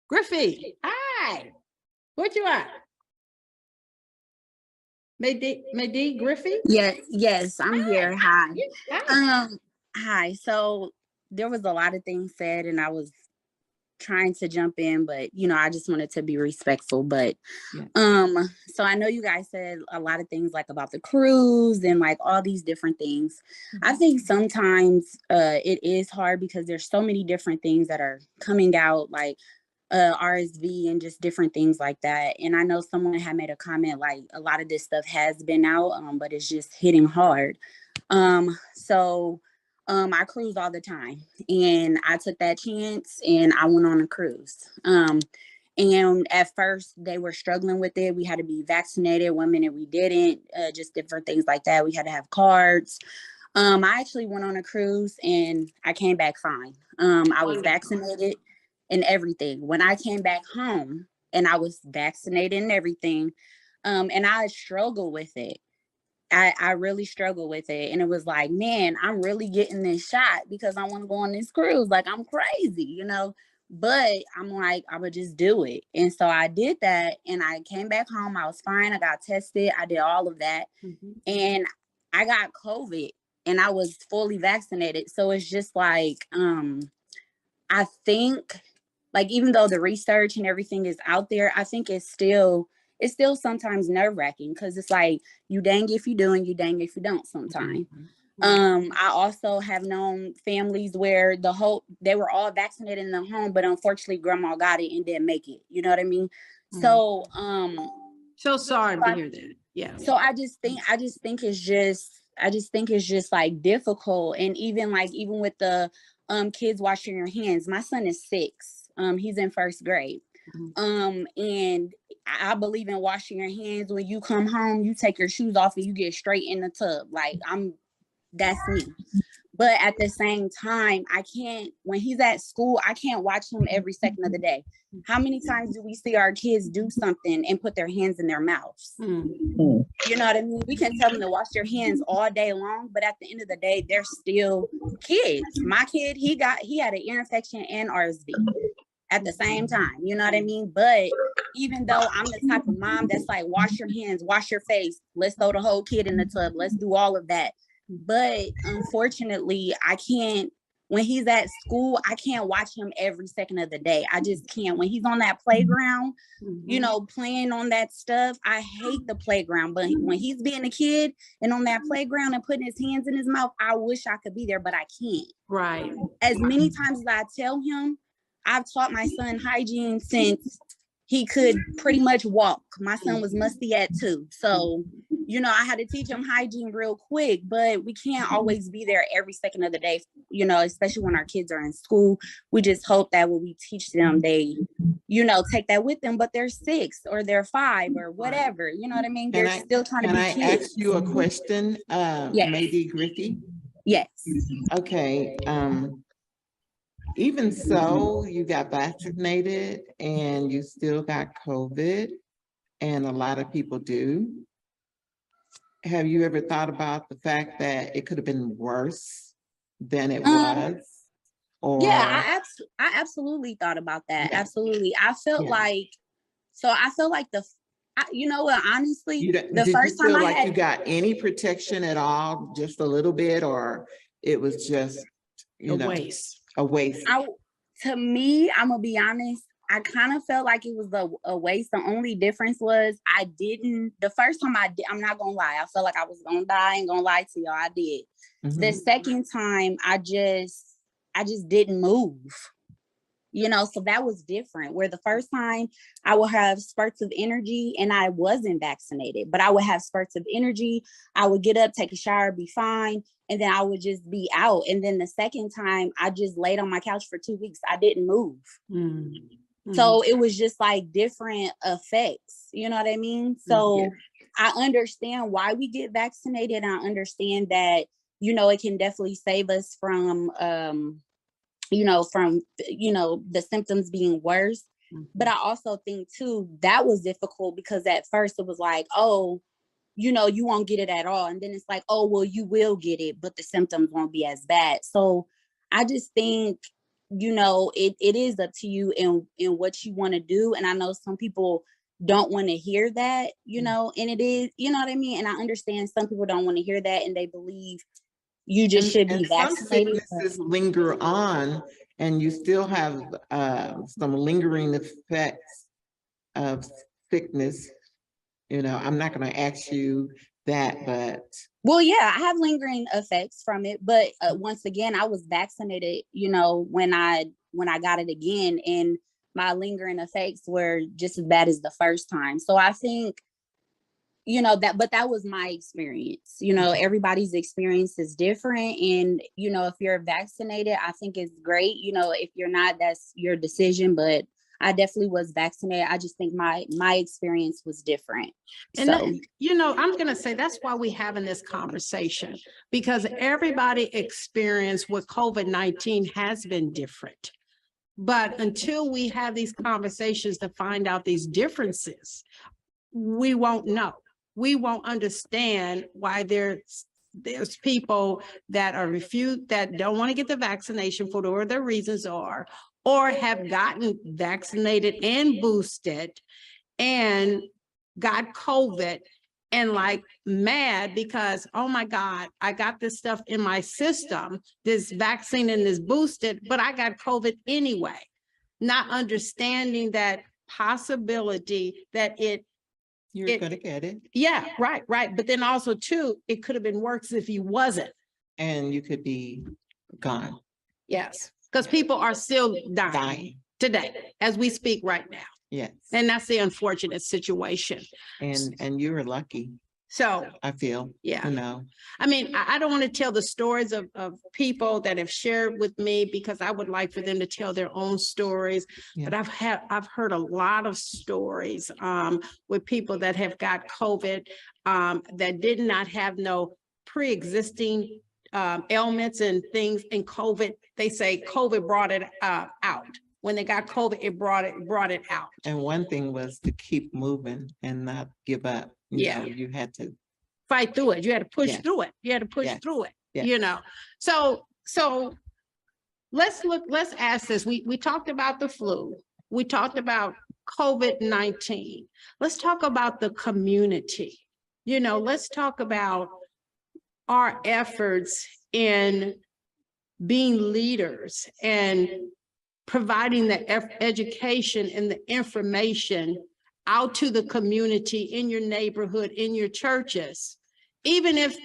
Griffey, hi. What you at? Maydi Griffey? Yes, I'm here. Hi. Hi. So there was a lot of things said and I was trying to jump in, but you know, I just wanted to be respectful. But so I know you guys said a lot of things like about the cruise and like all these different things. I think sometimes it is hard because there's so many different things that are coming out, like RSV and just different things like that. And I know someone had made a comment like a lot of this stuff has been out, but it's just hitting hard. So I cruise all the time, and I took that chance and I went on a cruise. And at first they were struggling with it. We had to be vaccinated. 1 minute we didn't, just different things like that. We had to have cards. I actually went on a cruise and I came back fine. I was vaccinated and everything. When I came back home and I was vaccinated and everything, and I struggled with it. I really struggled with it. And it was like, man, I'm really getting this shot because I want to go on this cruise. Like, I'm crazy, you know, but I'm like, I would just do it. And so I did that and I came back home. I was fine. I got tested. I did all of that. And I got COVID and I was fully vaccinated. So it's just like, I think, like, even though the research and everything is out there, I think it's still sometimes nerve-wracking because it's like you dang if you do and you dang if you don't sometimes. I also have known families where they were all vaccinated in the home, but unfortunately grandma got it and didn't make it. You know what I mean? So so sorry to hear that. Yeah. So I just think it's just like difficult. And even with the kids washing your hands, my son is 6. He's in 1st grade. And I believe in washing your hands. When you come home, you take your shoes off and you get straight in the tub. Like, that's me. But at the same time, when he's at school, I can't watch him every second of the day. How many times do we see our kids do something and put their hands in their mouths? You know what I mean? We can tell them to wash their hands all day long, but at the end of the day, they're still kids. My kid, he had an ear infection and RSV at the same time, you know what I mean? But even though I'm the type of mom that's like, wash your hands, wash your face, let's throw the whole kid in the tub, let's do all of that. But unfortunately, I can't, when he's at school, I can't watch him every second of the day. I just can't. When he's on that playground, you know, playing on that stuff, I hate the playground. But when he's being a kid and on that playground and putting his hands in his mouth, I wish I could be there, but I can't. Right. As many times as I tell him, I've taught my son hygiene since he could pretty much walk. My son was musty at 2. So, you know, I had to teach him hygiene real quick, but we can't always be there every second of the day, you know, especially when our kids are in school. We just hope that when we teach them, they, you know, take that with them, but they're 6 or they're 5 or whatever, you know what I mean? They're still trying to be kids. Can I ask you a question, Maydi Griffey? Yes. Okay, even so, you got vaccinated and you still got COVID, and a lot of people do. Have you ever thought about the fact that it could have been worse than it was? Or Yeah, I absolutely thought about that. Yeah. Absolutely. I felt Yeah. like, you know what, honestly, did the you first time feel I like had, you got any protection at all, just a little bit, or it was just, you know, a waste? To me, I'm gonna be honest, I kind of felt like it was a waste. The only difference was the first time I'm not gonna lie, I felt like I was gonna die, ain't gonna lie to y'all, I did. The second time, I just didn't move. You know, so that was different. Where the first time I would have spurts of energy and I wasn't vaccinated, but I would have spurts of energy. I would get up, take a shower, be fine, and then I would just be out. And then the second time I just laid on my couch for 2 weeks. I didn't move. So it was just like different effects. You know what I mean? So I understand why we get vaccinated. I understand that, you know, it can definitely save us from the symptoms being worse. But I also think too, that was difficult because at first it was like, oh, you know, you won't get it at all. And then it's like, oh, well, you will get it, but the symptoms won't be as bad. So I just think, you know, it is up to you in what you want to do. And I know some people don't want to hear that, you know, and it is, you know what I mean? And I understand some people don't want to hear that and they believe you just should be vaccinated. Some sicknesses linger on, and you still have some lingering effects of sickness. You know, I'm not going to ask you that, but well, yeah, I have lingering effects from it, but once again, I was vaccinated, you know, when I got it again, and my lingering effects were just as bad as the first time. So I think, you know, but that was my experience. You know, everybody's experience is different. And, you know, if you're vaccinated, I think it's great. You know, if you're not, that's your decision. But I definitely was vaccinated. I just think my experience was different. And So, you know, I'm going to say that's why we're having this conversation, because everybody experience with COVID-19 has been different. But until we have these conversations to find out these differences, we won't know. We won't understand why there's people that are refused, that don't want to get the vaccination for whatever their reasons are, or have gotten vaccinated and boosted and got COVID and like mad because, oh my God, I got this stuff in my system, this vaccine and this boosted, but I got COVID anyway. Not understanding that possibility that you're going to get it. Yeah, right. But then also too, it could have been worse if you wasn't. And you could be gone. Yes, because people are still dying today as we speak right now. Yes. And that's the unfortunate situation. And you were lucky. So I feel, yeah, you know, I mean, I don't want to tell the stories of people that have shared with me, because I would like for them to tell their own stories. Yeah. But I've heard a lot of stories with people that have got COVID that did not have no pre-existing ailments and things in COVID. They say COVID brought it out. When they got COVID, it brought it out. And one thing was to keep moving and not give up. You know, you had to fight through it. You had to push through it. You had to push through it, you know. So let's ask this. We talked about the flu. We talked about COVID-19. Let's talk about the community. You know, let's talk about our efforts in being leaders and providing the education and the information out to the community, in your neighborhood, in your churches, even if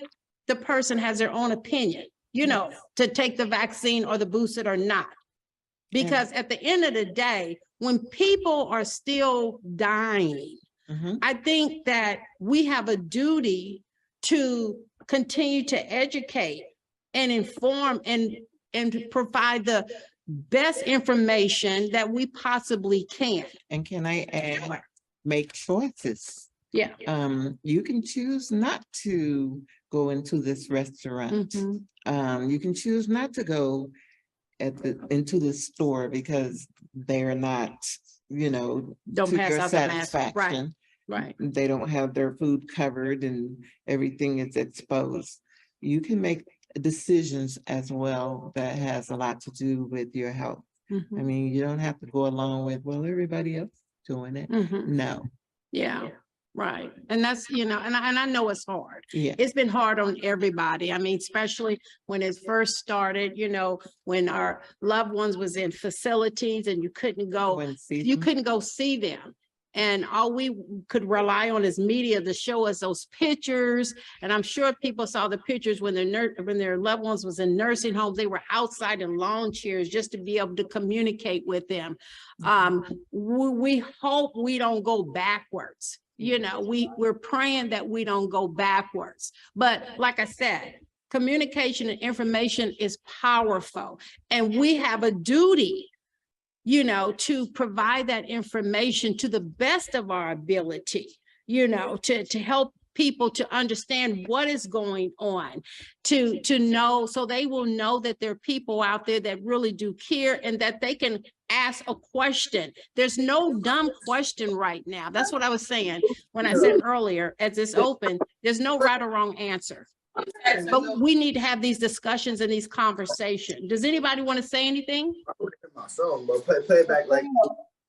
the person has their own opinion, you know, to take the vaccine or the boosted or not. Because at the end of the day, when people are still dying, I think that we have a duty to continue to educate and inform and provide the best information that we possibly can. And can I add, make choices. Yeah. You can choose not to go into this restaurant. You can choose not to go into the store because they're not, Don't to pass your out the mask. satisfaction. Right. They don't have their food covered and everything is exposed. You can make decisions as well that has a lot to do with your health. I mean, you don't have to go along with, well, everybody else doing it. No. Yeah. Right. And that's, and I know it's hard. Yeah. It's been hard on everybody. I mean, especially when it first started, when our loved ones was in facilities and you couldn't go see them. And all we could rely on is media to show us those pictures. And I'm sure people saw the pictures when their loved ones was in nursing homes. They were outside in lawn chairs just to be able to communicate with them. We hope we don't go backwards. We're praying that we don't go backwards. But like I said, communication and information is powerful. And we have a duty to provide that information to the best of our ability, to help people to understand what is going on, to know, so they will know that there are people out there that really do care and that they can ask a question. There's no dumb question right now. That's what I was saying when I said earlier, as it's open, there's no right or wrong answer. But we need to have these discussions and these conversations. Does anybody want to say anything? My song, but play it back like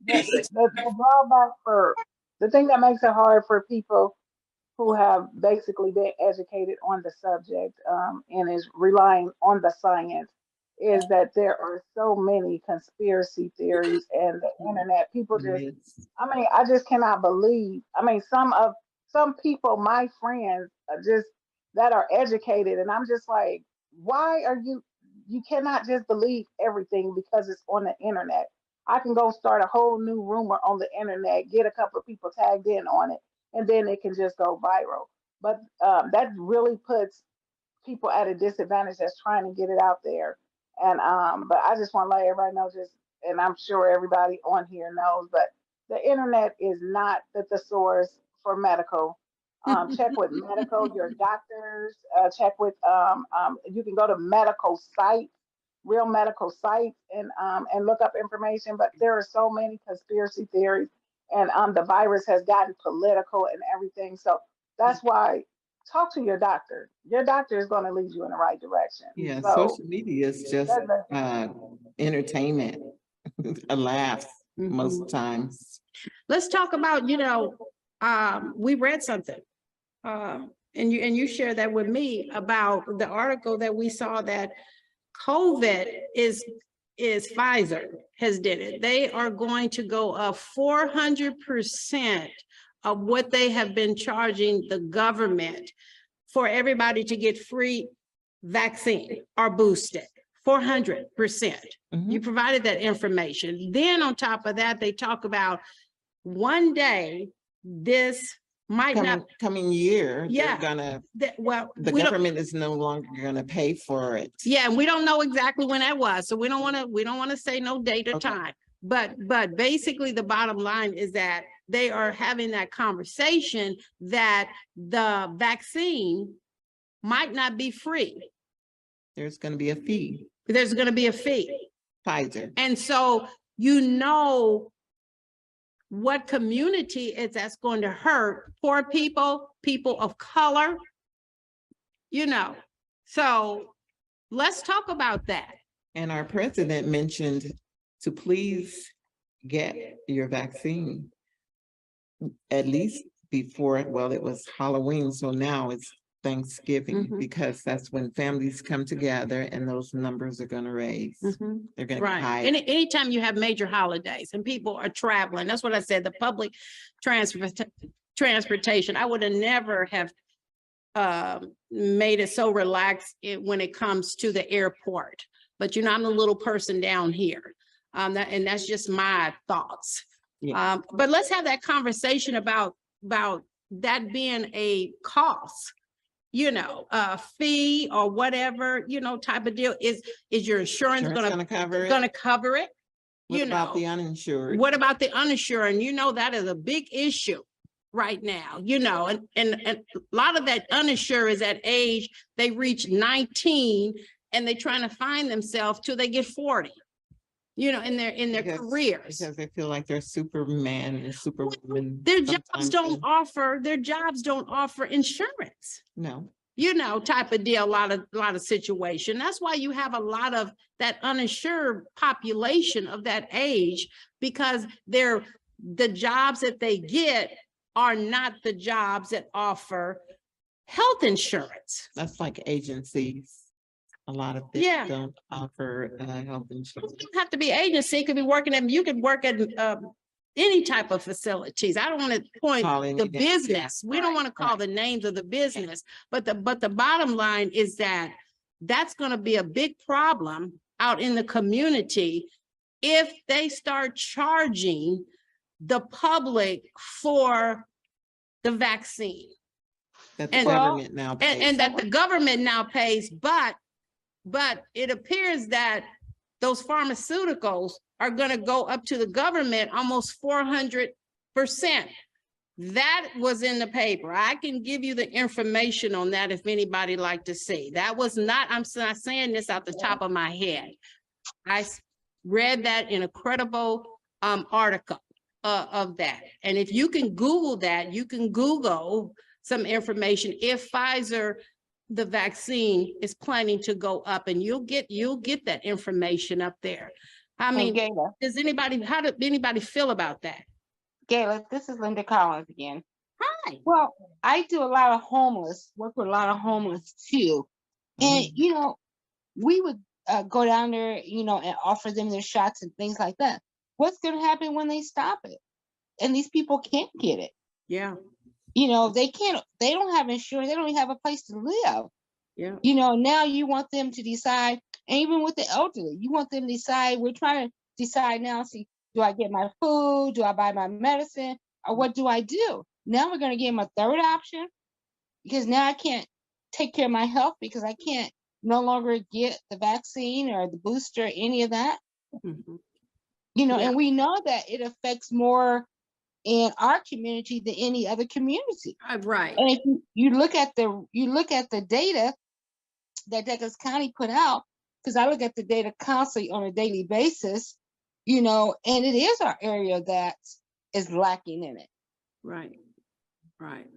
the drawback for the thing that makes it hard for people who have basically been educated on the subject and is relying on the science is that there are so many conspiracy theories and the internet. People just, I just cannot believe. Some people, my friends, are just that are educated, and I'm just like, why are you cannot just believe everything because it's on the internet. I can go start a whole new rumor on the internet, get a couple of people tagged in on it, and then it can just go viral. But that really puts people at a disadvantage that's trying to get it out there. And but I just want to let everybody know, and I'm sure everybody on here knows, but the internet is not the thesaurus for medical. Check with your doctors, check with, you can go to medical sites, real medical sites, and look up information, but there are so many conspiracy theories, and the virus has gotten political and everything. So that's why talk to your doctor. Your doctor is going to lead you in the right direction. Yeah, so, social media is just entertainment, a laugh most times. Let's talk about, we read something. And you shared that with me about the article that we saw that COVID is Pfizer has did it. They are going to go up 400% of what they have been charging the government for everybody to get free vaccine or boosted. 400%. You provided that information. Then on top of that, they talk about one day this might coming year, yeah, they're gonna, the government is no longer gonna pay for it. Yeah, and we don't know exactly when that was, so we don't want to say no date or time. But basically the bottom line is that they are having that conversation that the vaccine might not be free. There's going to be a fee. There's going to be a fee. Pfizer. And so what community is that's going to hurt? Poor people, people of color, So let's talk about that. And our president mentioned to please get your vaccine at least before, well, it was Halloween, so now it's Thanksgiving, because that's when families come together and those numbers are going to raise. They're going to be high. Anytime you have major holidays and people are traveling, that's what I said, the public transportation, I would have never have made it so relaxed when it comes to the airport. But I'm a little person down here. And that's just my thoughts. Yeah. But let's have that conversation about that being a cost. A fee or whatever, type of deal. Is your insurance going to cover it? What about the uninsured? What about the uninsured? And that is a big issue. right now, you know, and a lot of that uninsured is at age, they reach 19 and they trying to find themselves till they get 40, you know, in their careers. Because they feel like they're Superman and Superwoman. Their jobs sometimes, don't and- offer insurance, No. you know, type of deal, a lot of situation. That's why you have a lot of that uninsured population of that age, because the jobs that they get are not the jobs that offer health insurance. That's like agencies. A lot of them Yeah. don't offer health insurance. You don't have to be agency, you could be working at, you could work at any type of facilities. I don't want to point Calling the it- business. We don't want to call the names of the business, but the bottom line is that that's going to be a big problem out in the community if they start charging the public for the vaccine. That the And- government now pays. And that the government now pays, but it appears that those pharmaceuticals are gonna go up to the government almost 400%. That was in the paper. I can give you the information on that if anybody like to see. That was not, I'm not saying this out the top of my head. I read that in a credible article of that. And if you can Google that, you can Google some information if Pfizer, the vaccine is planning to go up, and you'll get that information up there. I mean, Gayla, how did anybody feel about that? Gayla, this is Linda Collins again. Hi. Well, I do a lot of homeless, work with a lot of homeless too. And, you know, we would go down there, you know, and offer them their shots and things like that. What's going to happen when they stop it? And these people can't get it. Yeah. You know, they don't have insurance. They don't even have a place to live. Yeah. You know, now you want them to decide, and even with the elderly, you want them to decide, we're trying to decide now, see, do I get my food? Do I buy my medicine? Or what do I do? Now we're going to give them a third option, because now I can't take care of my health because I can't no longer get the vaccine or the booster, any of that. Mhm. You know, Yeah. and we know that it affects more in our community than any other community. Right. And if you look at the data that Douglas County put out, because I look at the data constantly on a daily basis, you know, and it is our area that is lacking in it. Right. Right.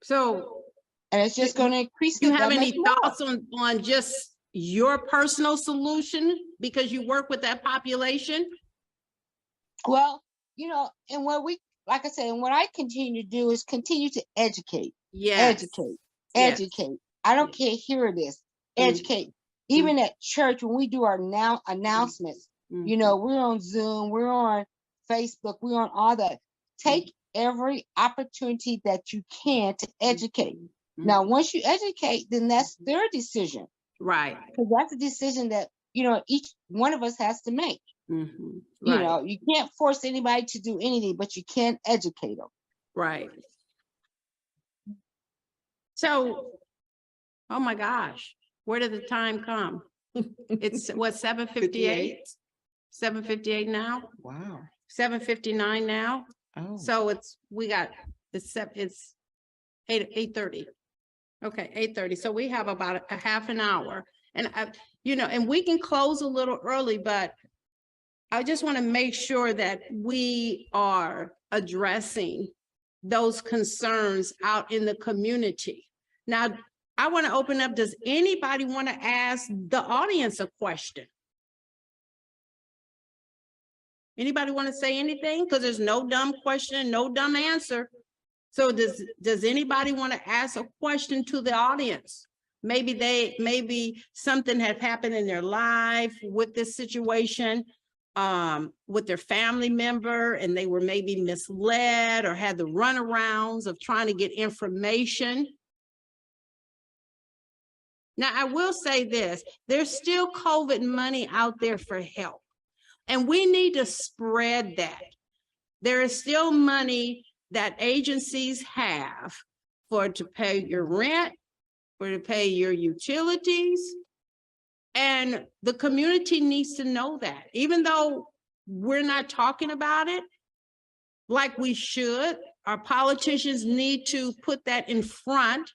So And it's just going to increase. do you that have any much more. thoughts on just your personal solution because you work with that population? Well, you know, and what we, like I said, and what I continue to do is continue to educate. Yes. Yes. Educate. I don't care, hear it is. Educate. Even at church, when we do our announcements, you know, we're on Zoom, we're on Facebook, we're on all that. Take every opportunity that you can to educate. Now, once you educate, then that's their decision. Right. Because that's a decision that, you know, each one of us has to make. Mhm. You Right. know, you can't force anybody to do anything, but you can educate them. Right. So, oh my gosh, where did the time come? It's what, 7:58? 7:58 now? Wow. 7:59 now? Oh. So it's 8:30. Okay, 8:30. So we have about a half an hour. And you know, and we can close a little early, but I just want to make sure that we are addressing those concerns out in the community. Now, I want to open up, does anybody want to ask the audience a question? Anybody want to say anything? Because there's no dumb question, no dumb answer. So does anybody want to ask a question to the audience? Maybe something had happened in their life with this situation, with their family member, and they were maybe misled or had the runarounds of trying to get information. Now, I will say this, there's still COVID money out there for help, and we need to spread that. There is still money that agencies have to pay your rent, to pay your utilities, and the community needs to know that. Even though we're not talking about it like we should, our politicians need to put that in front,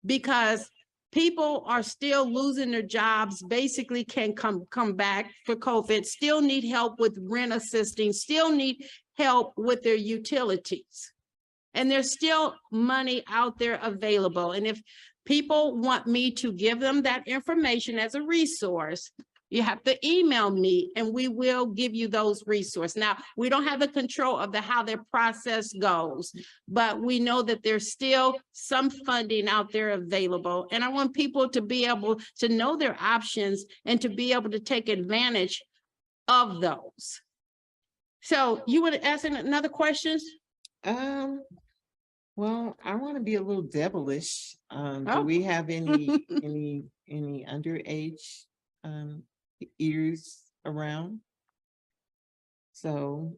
because people are still losing their jobs, basically can come back for COVID, still need help with rent assisting, still need help with their utilities. And there's still money out there available. And if people want me to give them that information as a resource, you have to email me and we will give you those resources. Now, we don't have the control of how their process goes, but we know that there's still some funding out there available. And I want people to be able to know their options and to be able to take advantage of those. So you want to ask another question? Well, I want to be a little devilish. Do we have any any underage ears around? So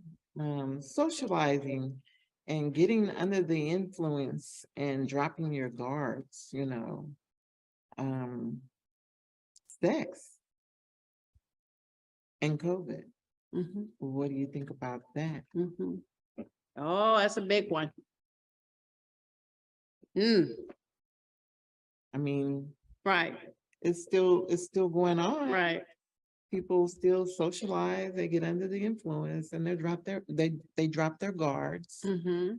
socializing and getting under the influence and dropping your guards, you know, sex and COVID. What do you think about that? Oh, that's a big one. I mean, right. It's still going on. Right. People still socialize, they get under the influence and they drop their guards. Okay,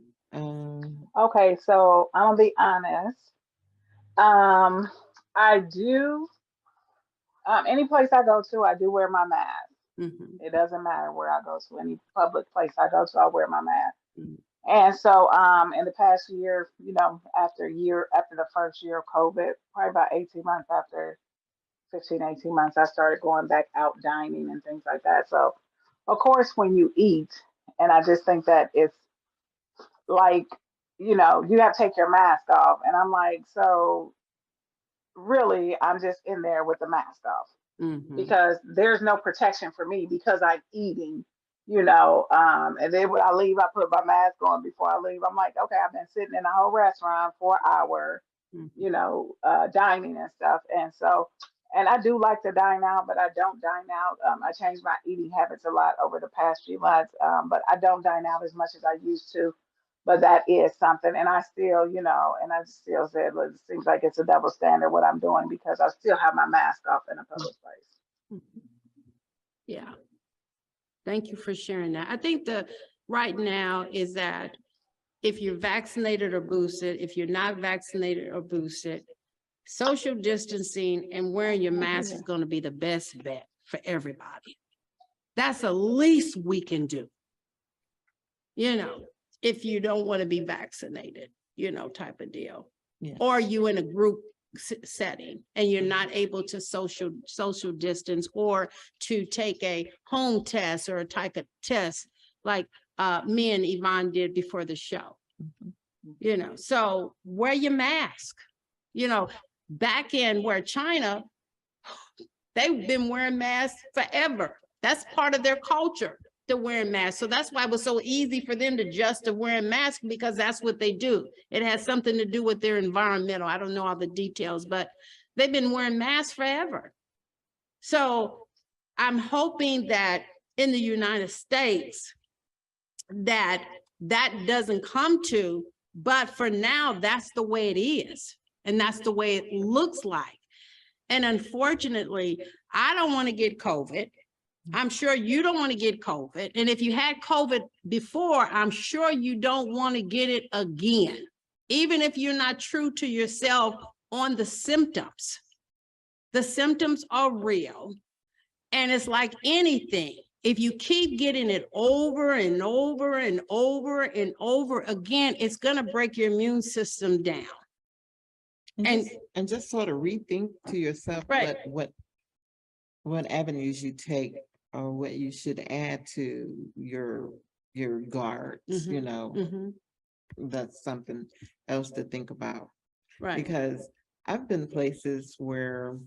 so I'm gonna be honest. I do, any place I go to, I do wear my mask. It doesn't matter where I go to, any public place I go to, I wear my mask. And so in the past year, you know, after the first year of COVID, probably about 18 months after 15, 18 months, I started going back out dining and things like that. So of course, when you eat, and I just think that it's like, you know, you have to take your mask off. And I'm like, so really, I'm just in there with the mask off because there's no protection for me because I'm eating, you know, and then when I leave, I put my mask on before I leave. I'm like, okay, I've been sitting in a whole restaurant for an hour, you know, dining and stuff. And so, and I do like to dine out, but I don't dine out. I changed my eating habits a lot over the past few months, but I don't dine out as much as I used to. But that is something. And I still, you know, and I still said, look, it seems like it's a double standard what I'm doing because I still have my mask off in a public place. Yeah. Thank you for sharing that. I think right now is that if you're vaccinated or boosted, if you're not vaccinated or boosted, social distancing and wearing your mask is going to be the best bet for everybody. That's the least we can do. You know, if you don't want to be vaccinated, you know, type of deal. Or you in a group setting and you're not able to social distance or to take a home test or a type of test like me and Yvonne did before the show. You know, so wear your mask. You know, back in where China, they've been wearing masks forever. That's part of their culture, to wearing masks. So that's why it was so easy for them to adjust to wearing masks, because that's what they do. It has something to do with their environmental. I don't know all the details, but they've been wearing masks forever. So I'm hoping that in the United States, that doesn't come to, but for now, that's the way it is. And that's the way it looks like. And unfortunately, I don't want to get COVID. I'm sure you don't want to get COVID. And if you had COVID before, I'm sure you don't want to get it again, even if you're not true to yourself on the symptoms. The symptoms are real. And it's like anything. If you keep getting it over and over and over and over again, it's going to break your immune system down. And just sort of rethink to yourself what avenues you take or what you should add to your guards, you know. That's something else to think about. Right. Because I've been places where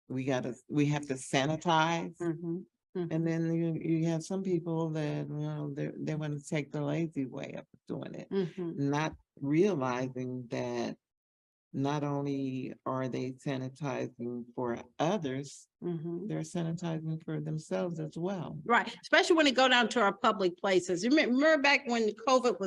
we have to sanitize. And then you have some people that, you know, they want to take the lazy way of doing it, not realizing that not only are they sanitizing for others, they're sanitizing for themselves as well. Right, especially when they go down to our public places. Remember back when COVID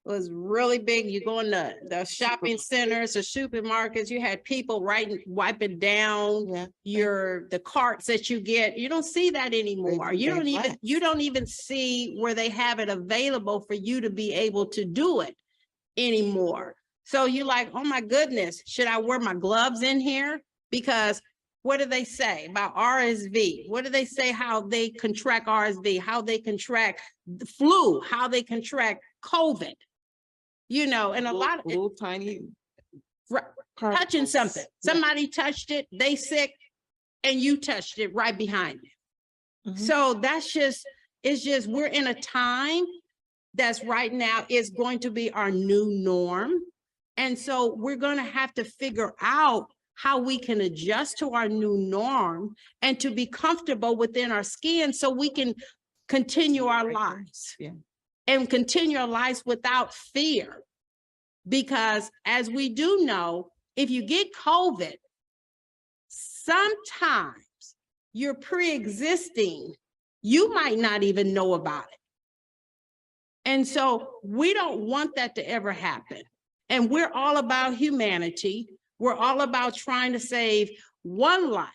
was really big. You go in the shopping centers, the supermarkets, you had people wiping down the carts that you get. You don't see that anymore. You don't even see where they have it available for you to be able to do it anymore. So you're like, oh my goodness, should I wear my gloves in here? Because what do they say about RSV? What do they say how they contract RSV, how they contract the flu, how they contract COVID? You know, and a lot of little tiny touching something. Somebody touched it, they sick, and you touched it right behind it. So that's just, it's just, we're in a time that's right now is going to be our new norm. And so we're going to have to figure out how we can adjust to our new norm and to be comfortable within our skin so we can continue our lives and continue our lives without fear. Because as we do know, if you get COVID, sometimes you're pre-existing, you might not even know about it. And so we don't want that to ever happen. And we're all about humanity. We're all about trying to save one life.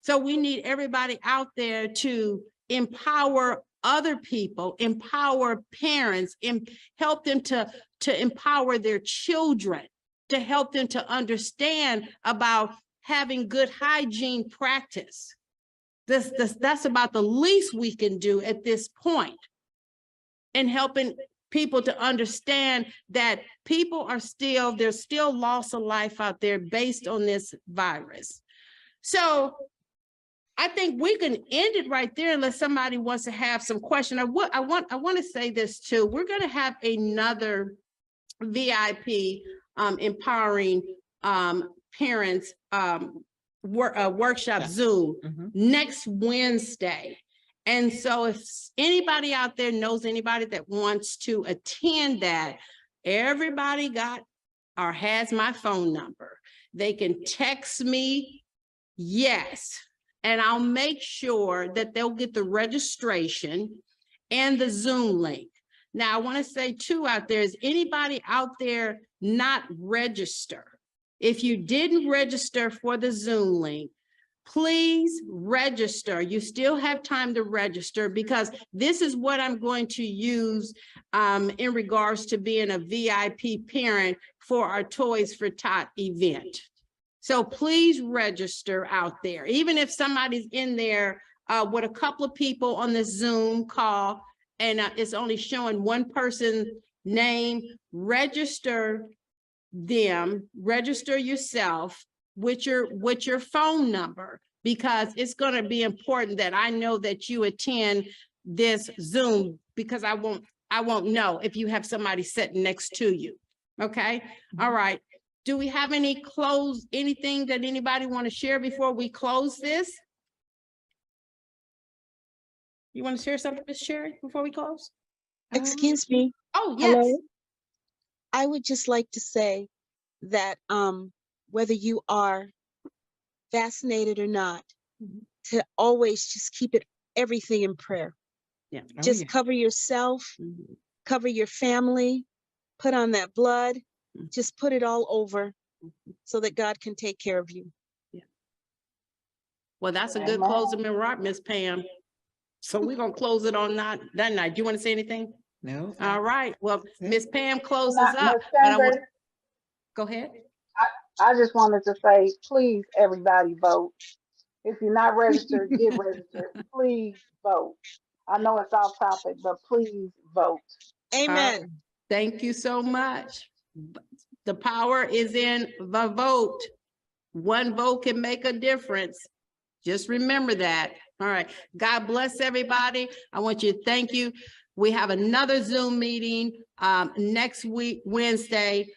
So we need everybody out there to empower other people, empower parents, and help them to empower their children, to help them to understand about having good hygiene practice. That's about the least we can do at this point, and helping people to understand that there's still loss of life out there based on this virus. So I think we can end it right there unless somebody wants to have some question. I want to say this too. We're going to have another VIP empowering parents workshop Zoom next Wednesday. And so if anybody out there knows anybody that wants to attend that, everybody got or has my phone number. They can text me, yes, and I'll make sure that they'll get the registration and the Zoom link. Now, I want to say too out there, is anybody out there not register? If you didn't register for the Zoom link, please register. You still have time to register, because this is what I'm going to use in regards to being a VIP parent for our Toys for Tot event. So please register out there. Even if somebody's in there with a couple of people on the Zoom call and it's only showing one person's name, register them, register yourself with your phone number, because it's going to be important that I know that you attend this Zoom, because I won't know if you have somebody sitting next to you. Okay. All right. Do we have anything that anybody want to share before we close this? You want to share something, Ms. Sherry, before we close? Excuse me. Oh, yes. Hello? I would just like to say that whether you are vaccinated or not, to always just keep everything in prayer. Yeah. Just cover yourself, cover your family, put on that blood, just put it all over so that God can take care of you. Yeah. Well, that's a good closing remark, Miss Pam. So we're going to close it on that night. Do you want to say anything? No. All right. Well, Miss Pam closes up. But go ahead. I just wanted to say, please, everybody vote. If you're not registered, get registered. Please vote. I know it's off topic, but please vote. Amen. Thank you so much. The power is in the vote. One vote can make a difference. Just remember that. All right. God bless everybody. I want you to thank you. We have another Zoom meeting next week, Wednesday.